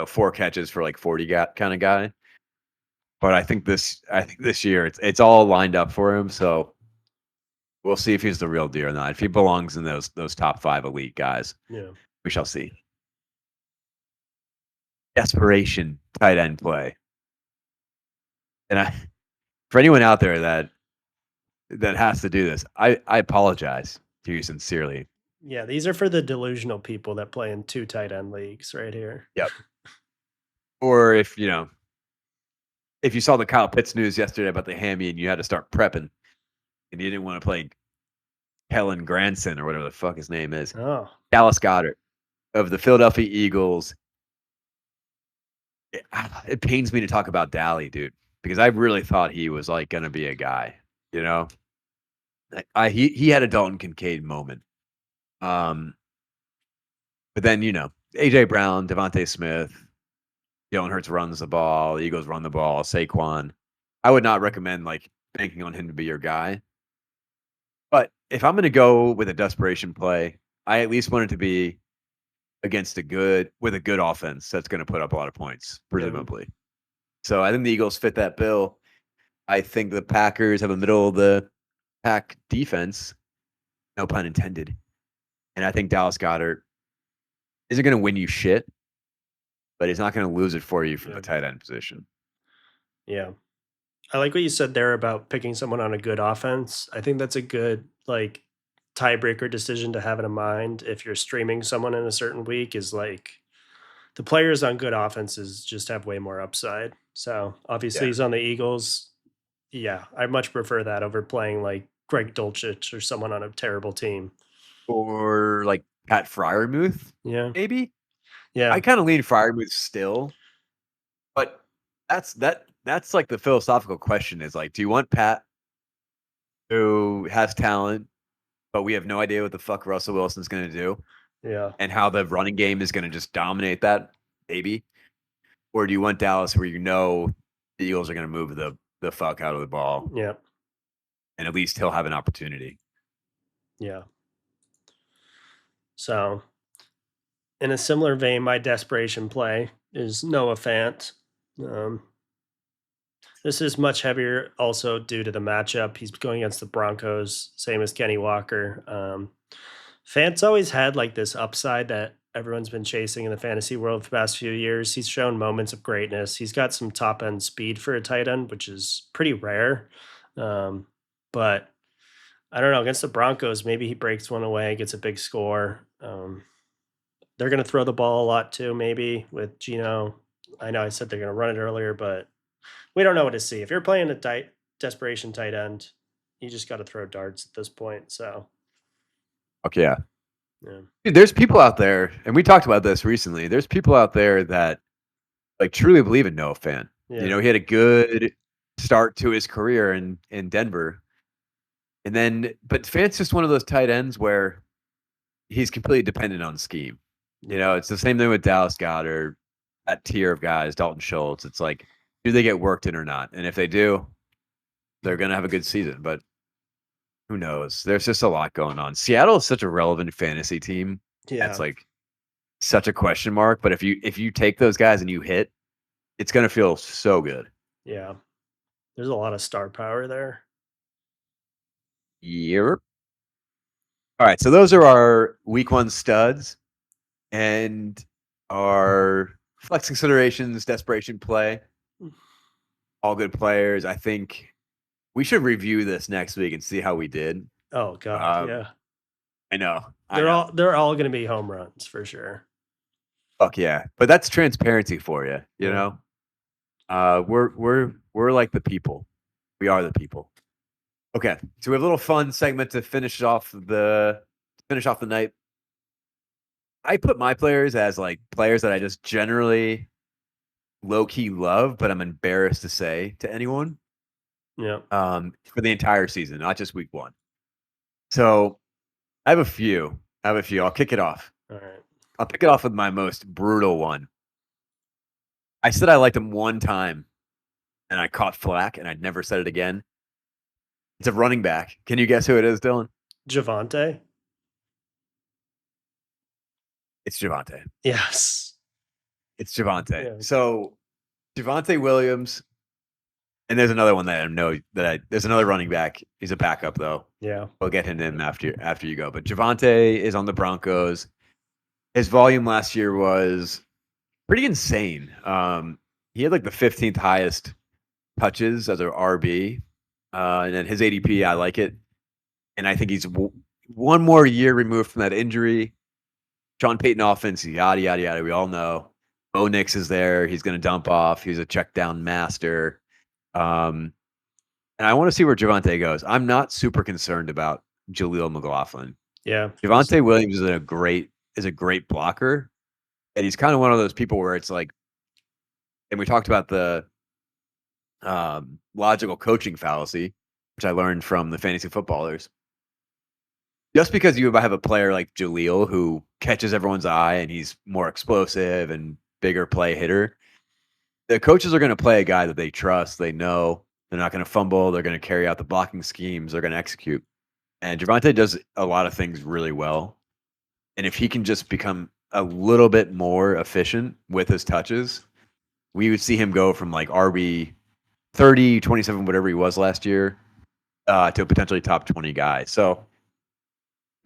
4 catches for like 40 kind of guy. But I think this year it's all lined up for him, so we'll see if he's the real deal or not. If he belongs in those top 5 elite guys, Yeah. we shall see. Desperation tight end play. And for anyone out there that has to do this, I apologize to you sincerely. Yeah, these are for the delusional people that play in 2 tight end leagues right here. Yep. Or if you saw the Kyle Pitts news yesterday about the hammy and you had to start prepping and you didn't want to play Kellen Granson or whatever the fuck his name is. Oh. Dallas Goedert of the Philadelphia Eagles. It pains me to talk about Dally, dude, because I really thought he was like going to be a guy, He had a Dalton Kincaid moment. But then, AJ Brown, Devontae Smith, Jalen Hurts runs the ball, the Eagles run the ball, Saquon. I would not recommend like banking on him to be your guy. But if I'm going to go with a desperation play, I at least want it to be against a good offense that's going to put up a lot of points, presumably. Yeah. So I think the Eagles fit that bill. I think the Packers have a middle of the pack defense, no pun intended. And I think Dallas Goedert isn't going to win you shit, but he's not going to lose it for you from the tight end position. Yeah. I like what you said there about picking someone on a good offense. I think that's a good like tiebreaker decision to have in mind if you're streaming someone in a certain week, is like the players on good offenses just have way more upside. So obviously he's on the Eagles. Yeah, I much prefer that over playing like Greg Dulcich or someone on a terrible team. Or like Pat Freiermuth. Yeah. Maybe. Yeah. I kind of lean Freiermuth still. But that's like the philosophical question is like, do you want Pat who has talent, but we have no idea what the fuck Russell Wilson's going to do? Yeah. And how the running game is going to just dominate that, maybe? Or do you want Dallas where you know the Eagles are going to move the fuck out of the ball, Yeah. and at least he'll have an opportunity? Yeah. So, in a similar vein, my desperation play is Noah Fant. Um, this is much heavier, also due to the matchup. He's going against the Broncos, same as Kenny Walker. Fant's always had like this upside that everyone's been chasing in the fantasy world for the past few years. He's shown moments of greatness. He's got some top end speed for a tight end, which is pretty rare. But I don't know, against the Broncos, maybe he breaks one away, gets a big score. They're going to throw the ball a lot too, maybe with Gino. I know I said they're going to run it earlier, but we don't know what to see. If you're playing a desperation tight end, you just got to throw darts at this point. So, Okay, yeah. yeah. Dude, there's people out there, and we talked about this recently. There's people out there that like truly believe in Noah Fant. Yeah. You know, he had a good start to his career in Denver. And then, but Fant's just one of those tight ends where he's completely dependent on scheme. You know, it's the same thing with Dallas Goedert, that tier of guys, Dalton Schultz. It's like, do they get worked in or not? And if they do, they're going to have a good season. But who knows? There's just a lot going on. Seattle is such a relevant fantasy team. Yeah. That's like such a question mark. But if you take those guys and you hit, it's going to feel so good. Yeah. There's a lot of star power there. Yep. All right. So those are our week 1 studs and our flex considerations, desperation play. All good players. I think we should review this next week and see how we did. Oh god, yeah. I know. They're all going to be home runs for sure. Fuck yeah. But that's transparency for you, you know? We're like the people. We are the people. Okay. So we have a little fun segment to finish off the night. I put my players as like players that I just generally low-key love, but I'm embarrassed to say to anyone. Yeah. For the entire season, not just week 1. So I have a few. I'll kick it off. All right. I'll pick it off with my most brutal one. I said I liked him one time, and I caught flack, and I'd never said it again. It's a running back. Can you guess who it is, Dylan? Javonte? It's Javonte. Yes. It's Javonte. Yeah. So Javonte Williams, and there's another one that I know there's another running back. He's a backup though. Yeah. We'll get him in after you go. But Javonte is on the Broncos. His volume last year was pretty insane. He had like the 15th highest touches as an RB. And then his ADP, I like it. And I think he's one more year removed from that injury. Sean Payton offense, yada, yada, yada. We all know. Bo Nix is there. He's going to dump off. He's a check down master. And I want to see where Javonte goes. I'm not super concerned about Jaleel McLaughlin. Yeah. Javonte Williams is a great blocker. And he's kind of one of those people where it's like, and we talked about the logical coaching fallacy, which I learned from the fantasy footballers. Just because you have a player like Jaleel who catches everyone's eye and he's more explosive and bigger play hitter, the coaches are going to play a guy that they trust. They know they're not going to fumble. They're going to carry out the blocking schemes. They're going to execute. And Javonte does a lot of things really well. And if he can just become a little bit more efficient with his touches, we would see him go from like RB 30, 27, whatever he was last year, to a potentially top 20 guy. So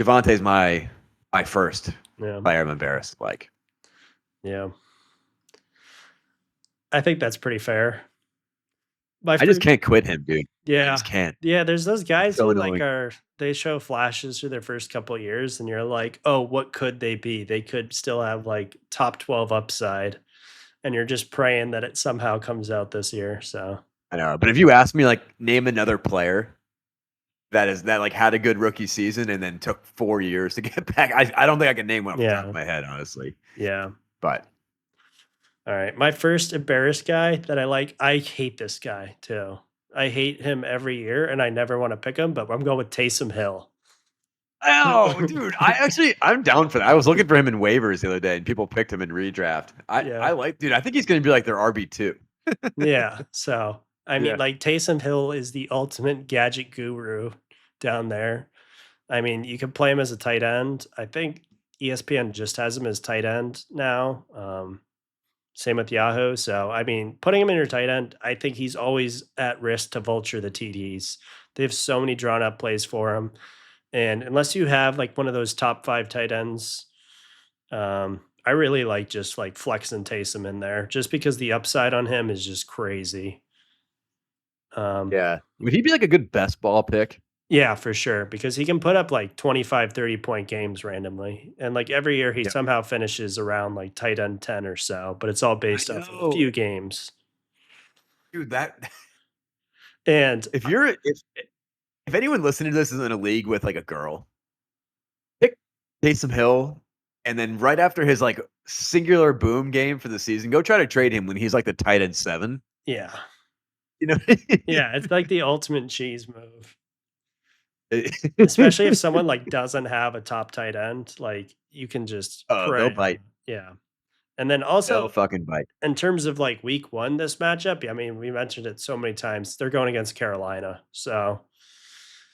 Javonte's my first player I'm embarrassed. Like, yeah, I think that's pretty fair. I just can't quit him, dude. Yeah, I just can't. Yeah, there's those guys So who annoying. they show flashes through their first couple of years, and you're like, oh, what could they be? They could still have like top 12 upside, and you're just praying that it somehow comes out this year. So I know, but if you ask me, like, name another player that like had a good rookie season and then took 4 years to get back, I don't think I can name one off the top of my head, honestly. Yeah. But all right, my first embarrassed guy that I like. I hate this guy too. I hate him every year, and I never want to pick him. But I'm going with Taysom Hill. Oh, dude, I'm down for that. I was looking for him in waivers the other day, and people picked him in redraft. Yeah. Dude. I think he's going to be like their RB2. Yeah. So, I mean, Yeah, like Taysom Hill is the ultimate gadget guru down there. I mean, you can play him as a tight end. I think ESPN just has him as tight end now. Same with Yahoo. So, I mean, putting him in your tight end, I think he's always at risk to vulture the TDs. They have so many drawn up plays for him. And unless you have like one of those top 5 tight ends, I really like just like flexing Taysom in there just because the upside on him is just crazy. Um, yeah. Would he be like a good best ball pick? yeah, for sure. Because he can put up like 25, 30 point games randomly. And like every year he Yeah, somehow finishes around like tight end 10 or so, but it's all I based off of a know, few games. dude. That And if you're if anyone listening to this is in a league with like a girl, pick Taysom Hill, and then right after his like singular boom game for the season, go try to trade him when he's like the tight end 7. yeah. You know, Yeah, it's like the ultimate cheese move. Especially if oh, someone like doesn't have a top tight end, like you can just they'll pray bite. on yeah. And then They'll also fucking bite. in terms of like week 1 this matchup, I mean, we mentioned it so many times. They're going against Carolina. So,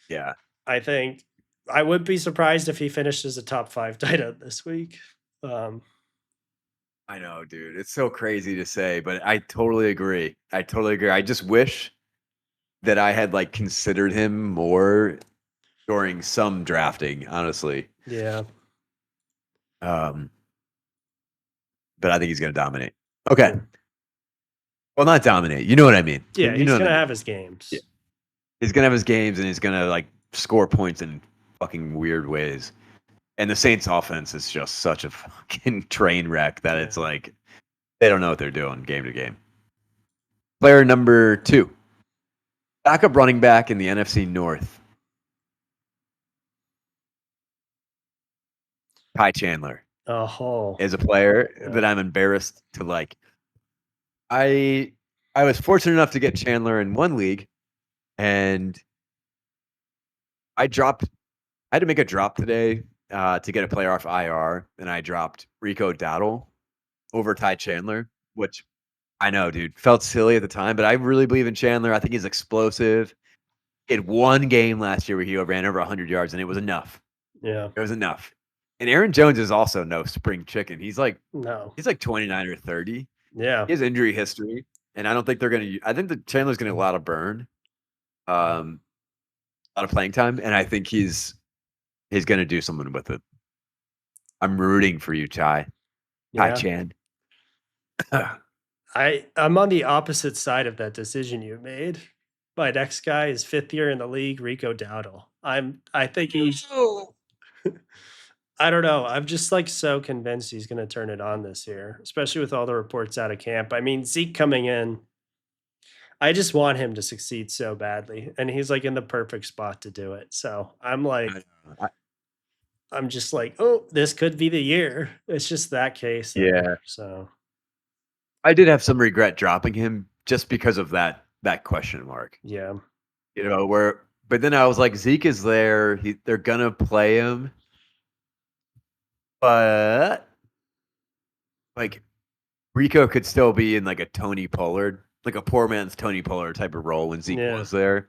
Yeah, I think I would be surprised if he finishes a top 5 tight end this week. Um, I know, dude. It's so crazy to say, but I totally agree. I totally agree. I just wish that I had like considered him more during some drafting, honestly. yeah. Um, but I think he's going to dominate. Okay. Well, not dominate. You know what I mean. Yeah, You he's know what going I to mean. have his Yeah. games. He's going to have his games and he's going to like score points in fucking weird ways. And the Saints offense is just such a fucking train wreck that it's Yeah. like they don't know what they're doing game to game. Player number 2, backup running back in the NFC North, Ty Chandler, Oh, is a player yeah. that I'm embarrassed to like. I I was fortunate enough to get Chandler in one league, and I dropped. I had to make a drop today to get a player off IR, and I dropped Rico Dowdle over Ty Chandler, which I know, dude, felt silly at the time, but I really believe in Chandler. I think he's explosive. He had one game last year where he ran over 100 yards, and it was enough. Yeah. It was enough. And Aaron Jones is also no spring chicken. No. He's like 29 or 30. Yeah. He has injury history, and I don't think they're going to. I think the Chandler's going to a lot of burn, a lot of playing time, and I think he's going to do something with it. I'm rooting for you, Ty Yeah. Chan. I'm on the opposite side of that decision you made. My next guy is 5th year in the league, Rico Dowdle. I think he's Oh, I don't know. I'm just like so convinced he's going to turn it on this year, especially with all the reports out of camp. I mean, Zeke coming in, I just want him to succeed so badly, and he's like in the perfect spot to do it. So I'm like, I- I'm just like, oh, this could be the year. It's just that case yeah. there. So I did have some regret dropping him just because of that question mark. yeah, You know, where but then I was like, Zeke is there. They're gonna play him, but like Rico could still be in like a Tony Pollard, like a poor man's Tony Pollard type of role when Zeke yeah, was there.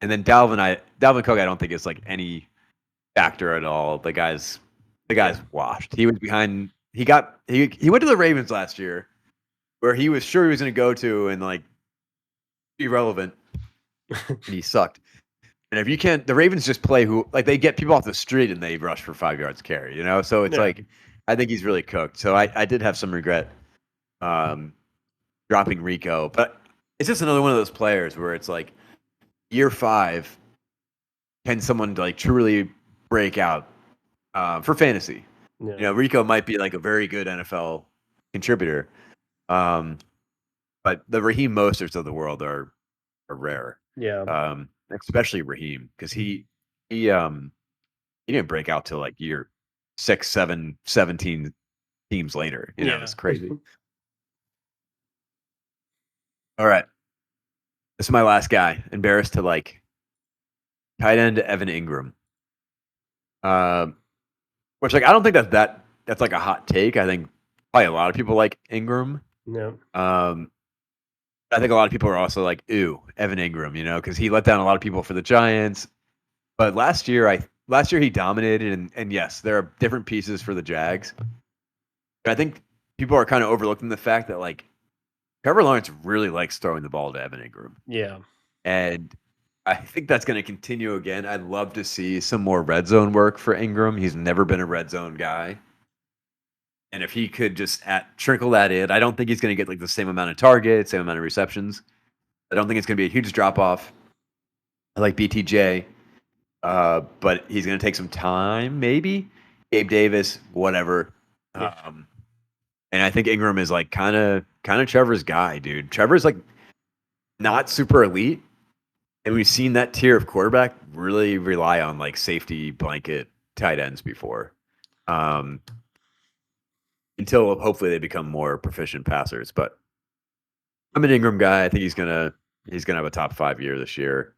And then Dalvin Cook, I don't think is like any factor at all. The guy's yeah, washed. He was behind. He went to the Ravens last year, where he was sure he was going to go to and like be relevant, and he sucked. And if you can't, the Ravens just play who like they get people off the street and they rush for 5 yards carry. You know, so it's yeah, like I think he's really cooked. So I did have some regret um, dropping Rico, but it's just another one of those players where it's like year 5, can someone like truly break out for fantasy? You yeah, know, Rico might be like a very good NFL contributor, um, but the Raheem Mosterts of the world are rare, yeah, especially Raheem because he didn't break out till like year 6, 7, 17 teams later. You know, yeah. it's crazy. All right, this is my last guy. Embarrassed to like tight end Evan Ingram. Um, which like I don't think that's like a hot take. I think probably a lot of people like Ingram. No. Um, I think a lot of people are also like, "Ooh, Evan Ingram," because he let down a lot of people for the Giants. But last year he dominated, and yes, there are different pieces for the Jags. But I think people are kind of overlooking the fact that like Trevor Lawrence really likes throwing the ball to Evan Ingram, Yeah. and I think that's going to continue again. I'd love to see some more red zone work for Ingram. He's never been a red zone guy. And if he could just trickle that in, I don't think he's going to get like the same amount of targets, same amount of receptions. I don't think it's going to be a huge drop off. I like BTJ, but he's going to take some time, maybe. Gabe Davis, whatever. Yeah. And I think Ingram is like kind of Trevor's guy, dude. Trevor's like not super elite, and we've seen that tier of quarterback really rely on like safety blanket tight ends before. Until hopefully they become more proficient passers. But I'm an Ingram guy. I think he's gonna have a top 5 year this year.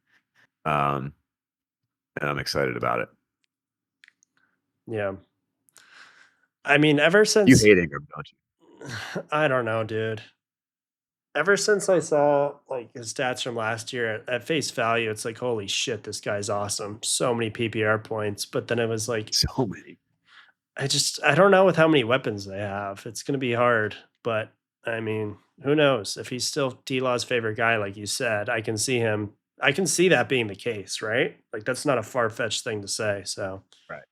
And I'm excited about it. Yeah. I mean, ever You since hate Ingram, don't you? I don't know, dude. Ever since I saw like his stats from last year at face value, it's like, holy shit, this guy's awesome. So many PPR points. But then it was like, So many. I don't know with how many weapons they have. It's gonna be hard. But I mean, who knows? If he's still D Law's favorite guy, like you said, I can see that being the case, right? Like that's not a far fetched thing to say. So Right.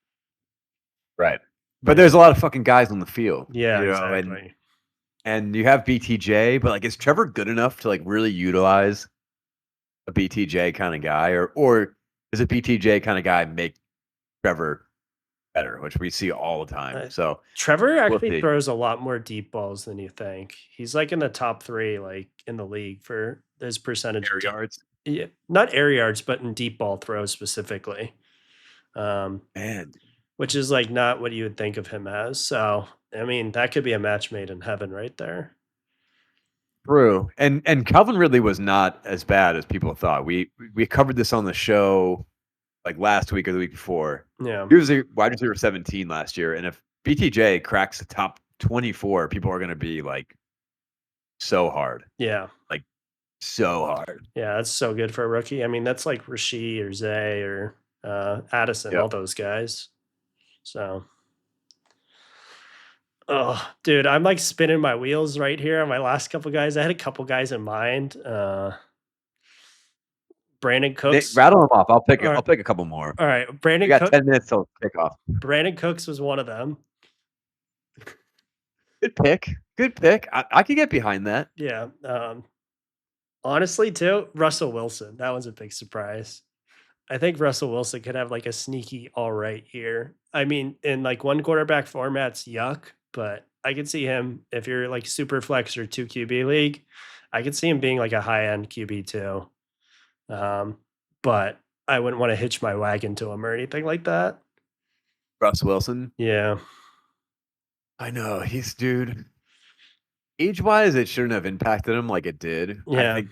Right. But there's a lot of fucking guys on the field, yeah, and exactly. you have BTJ, but like is Trevor good enough to like really utilize a BTJ kind of guy, or is a BTJ kind of guy make Trevor better, which we see all the time. Uh, So Trevor we'll actually see. throws a lot more deep balls than you think. He's like in the top 3, like in the league for his percentage Air of deep, yards, yeah, not air yards, but in deep ball throws specifically. Um, man. which is like not what you would think of him as. So, I mean, that could be a match made in heaven right there. True. And Calvin Ridley was not as bad as people thought. We covered this on the show like last week or the week before. Yeah. He was a wide receiver 17 last year, and if BTJ cracks the top 24, people are going to be like so hard, Yeah. like so hard. Yeah. That's so good for a rookie. I mean, that's like Rasheed or Zay or Addison, all Yep. those guys. So, oh, dude, I'm like spinning my wheels right here on my last couple guys. I had a couple guys in mind. Brandon Cooks. Rattle them off. I'll pick All right. I'll pick a couple more. All right. We got 10 minutes till kickoff. Brandon Cooks was one of them. Good pick. Good pick. I could get behind that. Yeah. Honestly, too, Russell Wilson. That was a big surprise. I think Russell Wilson could have like a sneaky all right year. I mean, in like one quarterback format's yuck, but I could see him if you're like super flex or 2 QB league. I could see him being like a high end QB too. But I wouldn't want to hitch my wagon to him or anything like that. Russ Wilson. Yeah. I know. He's dude. Age wise, it shouldn't have impacted him like it did. Yeah.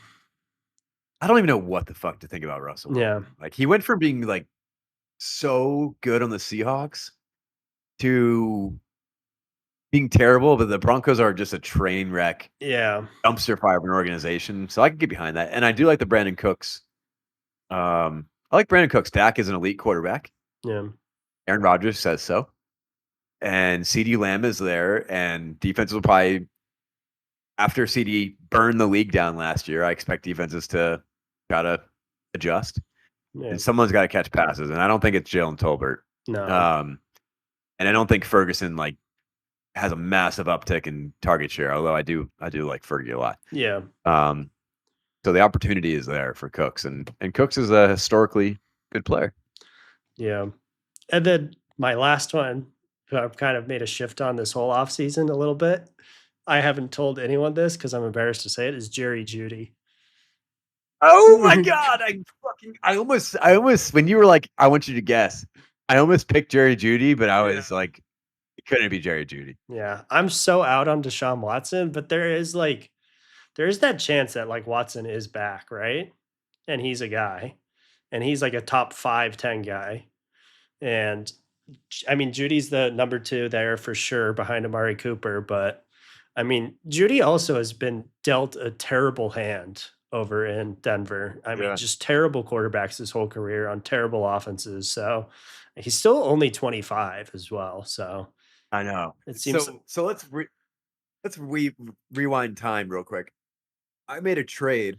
I don't even know what the fuck to think about Russell Yeah. Wilson. Like he went from being like so good on the Seahawks to being terrible, but the Broncos are just a train wreck, Yeah. dumpster fire of an organization. So I can get behind that. And I do like the Brandon Cooks. I like Brandon Cooks. Dak is an elite quarterback. Yeah. Aaron Rodgers says so. And CeeDee Lamb is there, and defenses will probably, after CD burned the league down last year, I expect defenses to gotta adjust. Yeah. And someone's got to catch passes, and I don't think it's Jalen Tolbert. No. And I don't think Ferguson like has a massive uptick in target share, although I do like Fergie a lot. Yeah. So the opportunity is there for Cooks, and Cooks is a historically good player. Yeah. And then my last one, who I've kind of made a shift on this whole offseason a little bit. I haven't told anyone this because I'm embarrassed to say it, is Jerry Judy. Oh my god! I almost when you were like, I want you to guess, I almost picked Jerry Judy, but I was like, it couldn't be Jerry Judy. Yeah. I'm so out on Deshaun Watson, but there's that chance that like Watson is back, right? And he's a guy. And he's like a top 5, 10 guy. And I mean, Judy's the number 2 there for sure behind Amari Cooper, but I mean, Judy also has been dealt a terrible hand over in Denver. I mean, Yeah, just terrible quarterbacks his whole career on terrible offenses. So he's still only 25 as well. So I know. it seems So let's rewind time real quick. I made a trade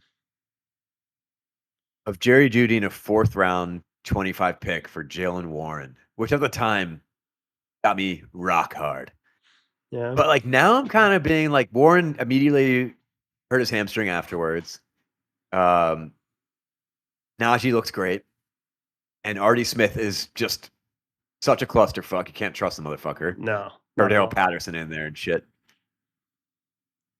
of Jerry Judy in a 4th round 25 pick for Jalen Warren, which at the time got me rock hard. yeah. But like now I'm kind of being like Warren immediately hurt his hamstring afterwards. Um, Najee looks great, and Artie Smith is just such a clusterfuck. You can't trust the motherfucker. No, not at Cordell all. Patterson in there and shit.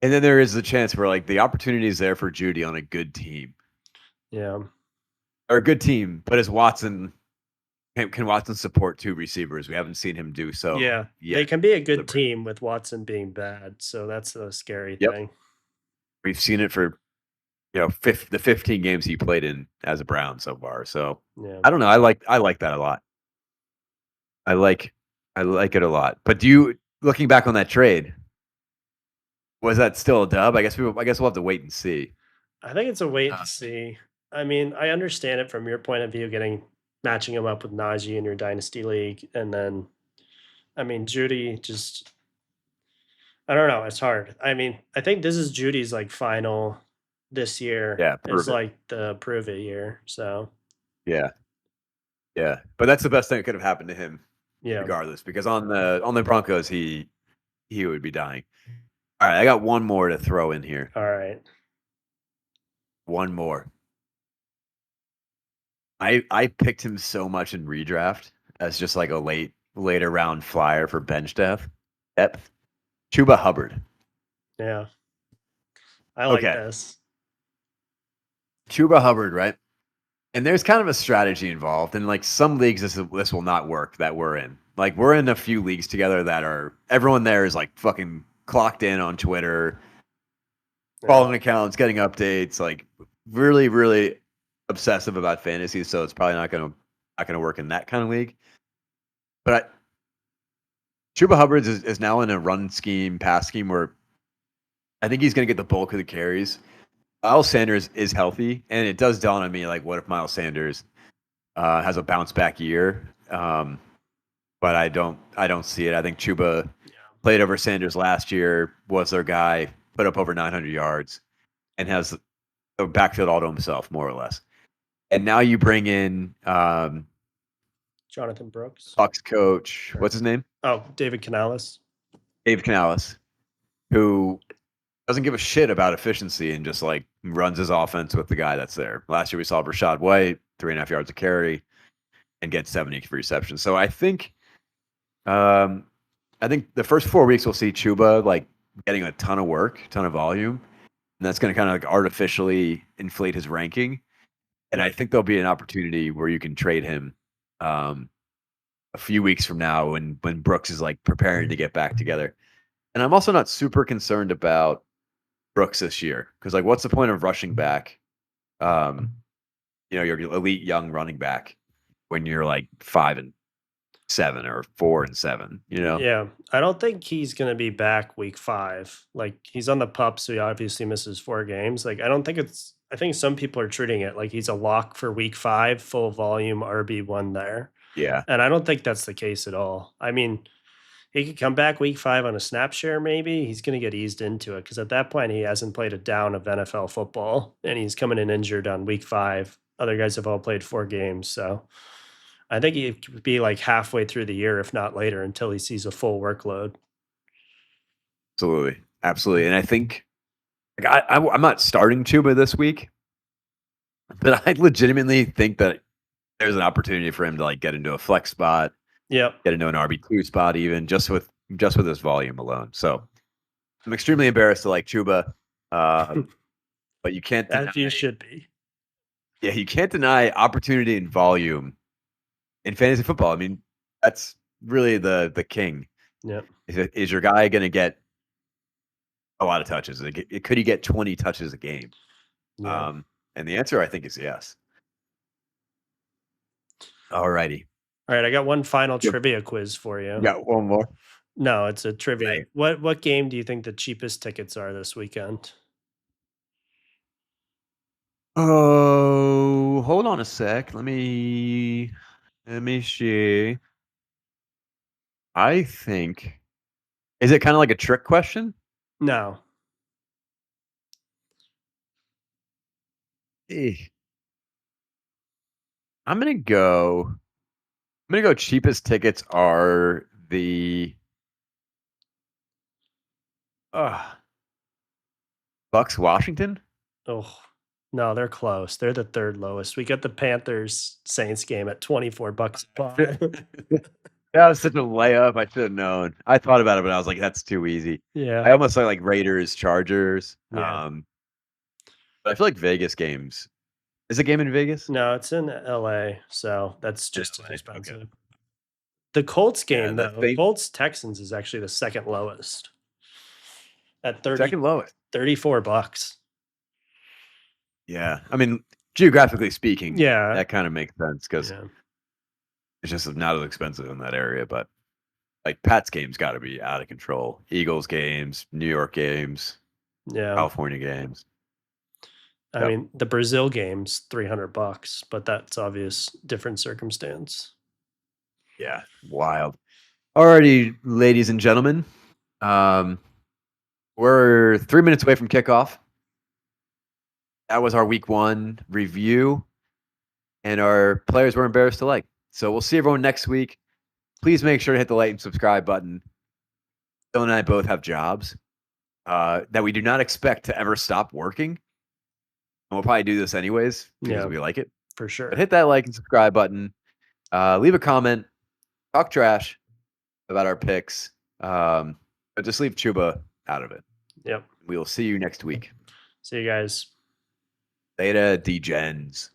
And then there is the chance where like the opportunity is there for Judy on a good team Yeah. or a good team, but as Watson can Watson support 2 receivers? We haven't seen him do so Yeah. They yet. can be a For the good Browns. team with Watson being bad. So that's the scary Yep, thing. we've seen it for the 15 games he played in as a Brown so far. So Yeah. I don't know. I like that a lot. I like I like it a lot. But do you looking back on that trade, was that still a dub? I guess we'll have to wait and see. I think it's a wait Uh, and see. I mean, I understand it from your point of view, matching him up with Najee in your dynasty league, and then I mean Judy just I don't know, it's hard. I mean, I think this is Judy's like final this year yeah, is prove it. like the prove it year. So Yeah, yeah. But that's the best thing that could have happened to him, yeah. regardless, because on the Broncos he would be dying. All right, I got one more to throw in here. All right. One more. I picked him so much in redraft as just like a later round flyer for bench depth. Chuba Hubbard. Yeah. I like Okay, this. Chuba Hubbard, right? And there's kind of a strategy involved. And like some leagues, this will not work that we're in. Like we're in a few leagues together that are everyone there is like fucking clocked in on Twitter, Yeah. following accounts, getting updates, like really, really obsessive about fantasy. So it's probably not gonna work in that kind of league. But Chuba Hubbard is now in a run scheme, pass scheme where I think he's gonna get the bulk of the carries. Miles Sanders is healthy, and it does dawn on me like, what if Miles Sanders has a bounce back year? But I don't see it. I think Chuba Yeah. played over Sanders last year, was their guy, put up over 900 yards, and has the backfield all to himself, more or less. And now you bring in Jonathan Brooks. Bucks coach, what's his name? Oh, David Canales. Dave Canales, who doesn't give a shit about efficiency and just like runs his offense with the guy that's there. Last year we saw Rashad White, 3.5 yards a carry, and get 70 receptions. So um, I think the first 4 weeks we'll see Chuba like getting a ton of work, ton of volume, and that's going to kind of like artificially inflate his ranking. And I think there'll be an opportunity where you can trade him um, a few weeks from now when Brooks is like preparing to get back together. And I'm also not super concerned about Brooks this year because like, what's the point of rushing back? Um, your elite young running back when you're like 5-7 or 4-7. Yeah, I don't think he's gonna be back week 5. Like, he's on the pup, so he obviously misses 4 games. Like, I think some people are treating it like he's a lock for week 5, full volume RB1 there, Yeah, and I don't think that's the case at all. I mean, he could come back week 5 on a snap share maybe. He's gonna get eased into it because at that point, he hasn't played a down of NFL football, and he's coming in injured on week 5. Other guys have all played 4 games, so I think he could be like halfway through the year, if not later, until he sees a full workload. absolutely, absolutely. And I think like, I'm not starting Chuba this week, but I legitimately think that there's an opportunity for him to like get into a flex spot, Yep. get into an RB2 spot, even just with his volume alone. So I'm extremely embarrassed to like Chuba, but you can't deny, As you should be. yeah, you can't deny opportunity and volume in fantasy football. I mean, that's really the king. Yep. Is your guy going to get a lot of touches? Could he get 20 touches a game? Yeah. And the answer I think is yes. All righty. All right, I got one final Yep. trivia quiz for you. Got one more. No, it's a trivia. Right. What game do you think the cheapest tickets are this weekend? Oh, hold on a sec. Let me see. I think is it kind of like a trick question? No. Eh, I'm gonna go cheapest tickets are the uh Bucks Washington. Oh, no, they're close. They're the third lowest. We got the Panthers Saints game at $24 a pop. That was such a layup. I should have known. I thought about it, but I was like, that's too easy. Yeah. I almost like Raiders, Chargers. Yeah. But I feel like Vegas games. Is a game in Vegas? No, it's in LA, so that's just as LA, okay. expensive. The Colts Yeah, game, that though, they Colts Texans is actually the second lowest at second lowest. $34. Yeah. I mean, geographically speaking, Yeah. that kind of makes sense because Yeah. it's just not as expensive in that area. But like Pat's games got to be out of control. Eagles games, New York games, Yeah. California games. I Yep. mean, the Brazil game's $300, but that's obvious different circumstance. Yeah, wild. Alrighty, ladies and gentlemen. We're 3 minutes away from kickoff. That was our week 1 review, and our players were embarrassed to like. So we'll see everyone next week. Please make sure to hit the like and subscribe button. Dylan and I both have jobs that we do not expect to ever stop working. And we'll probably do this anyways because Yeah. we like it. For sure. But hit that like and subscribe button. Leave a comment. Talk trash about our picks. But just leave Chuba out of it. Yep. We will see you next week. See you guys. Later, D-Gens.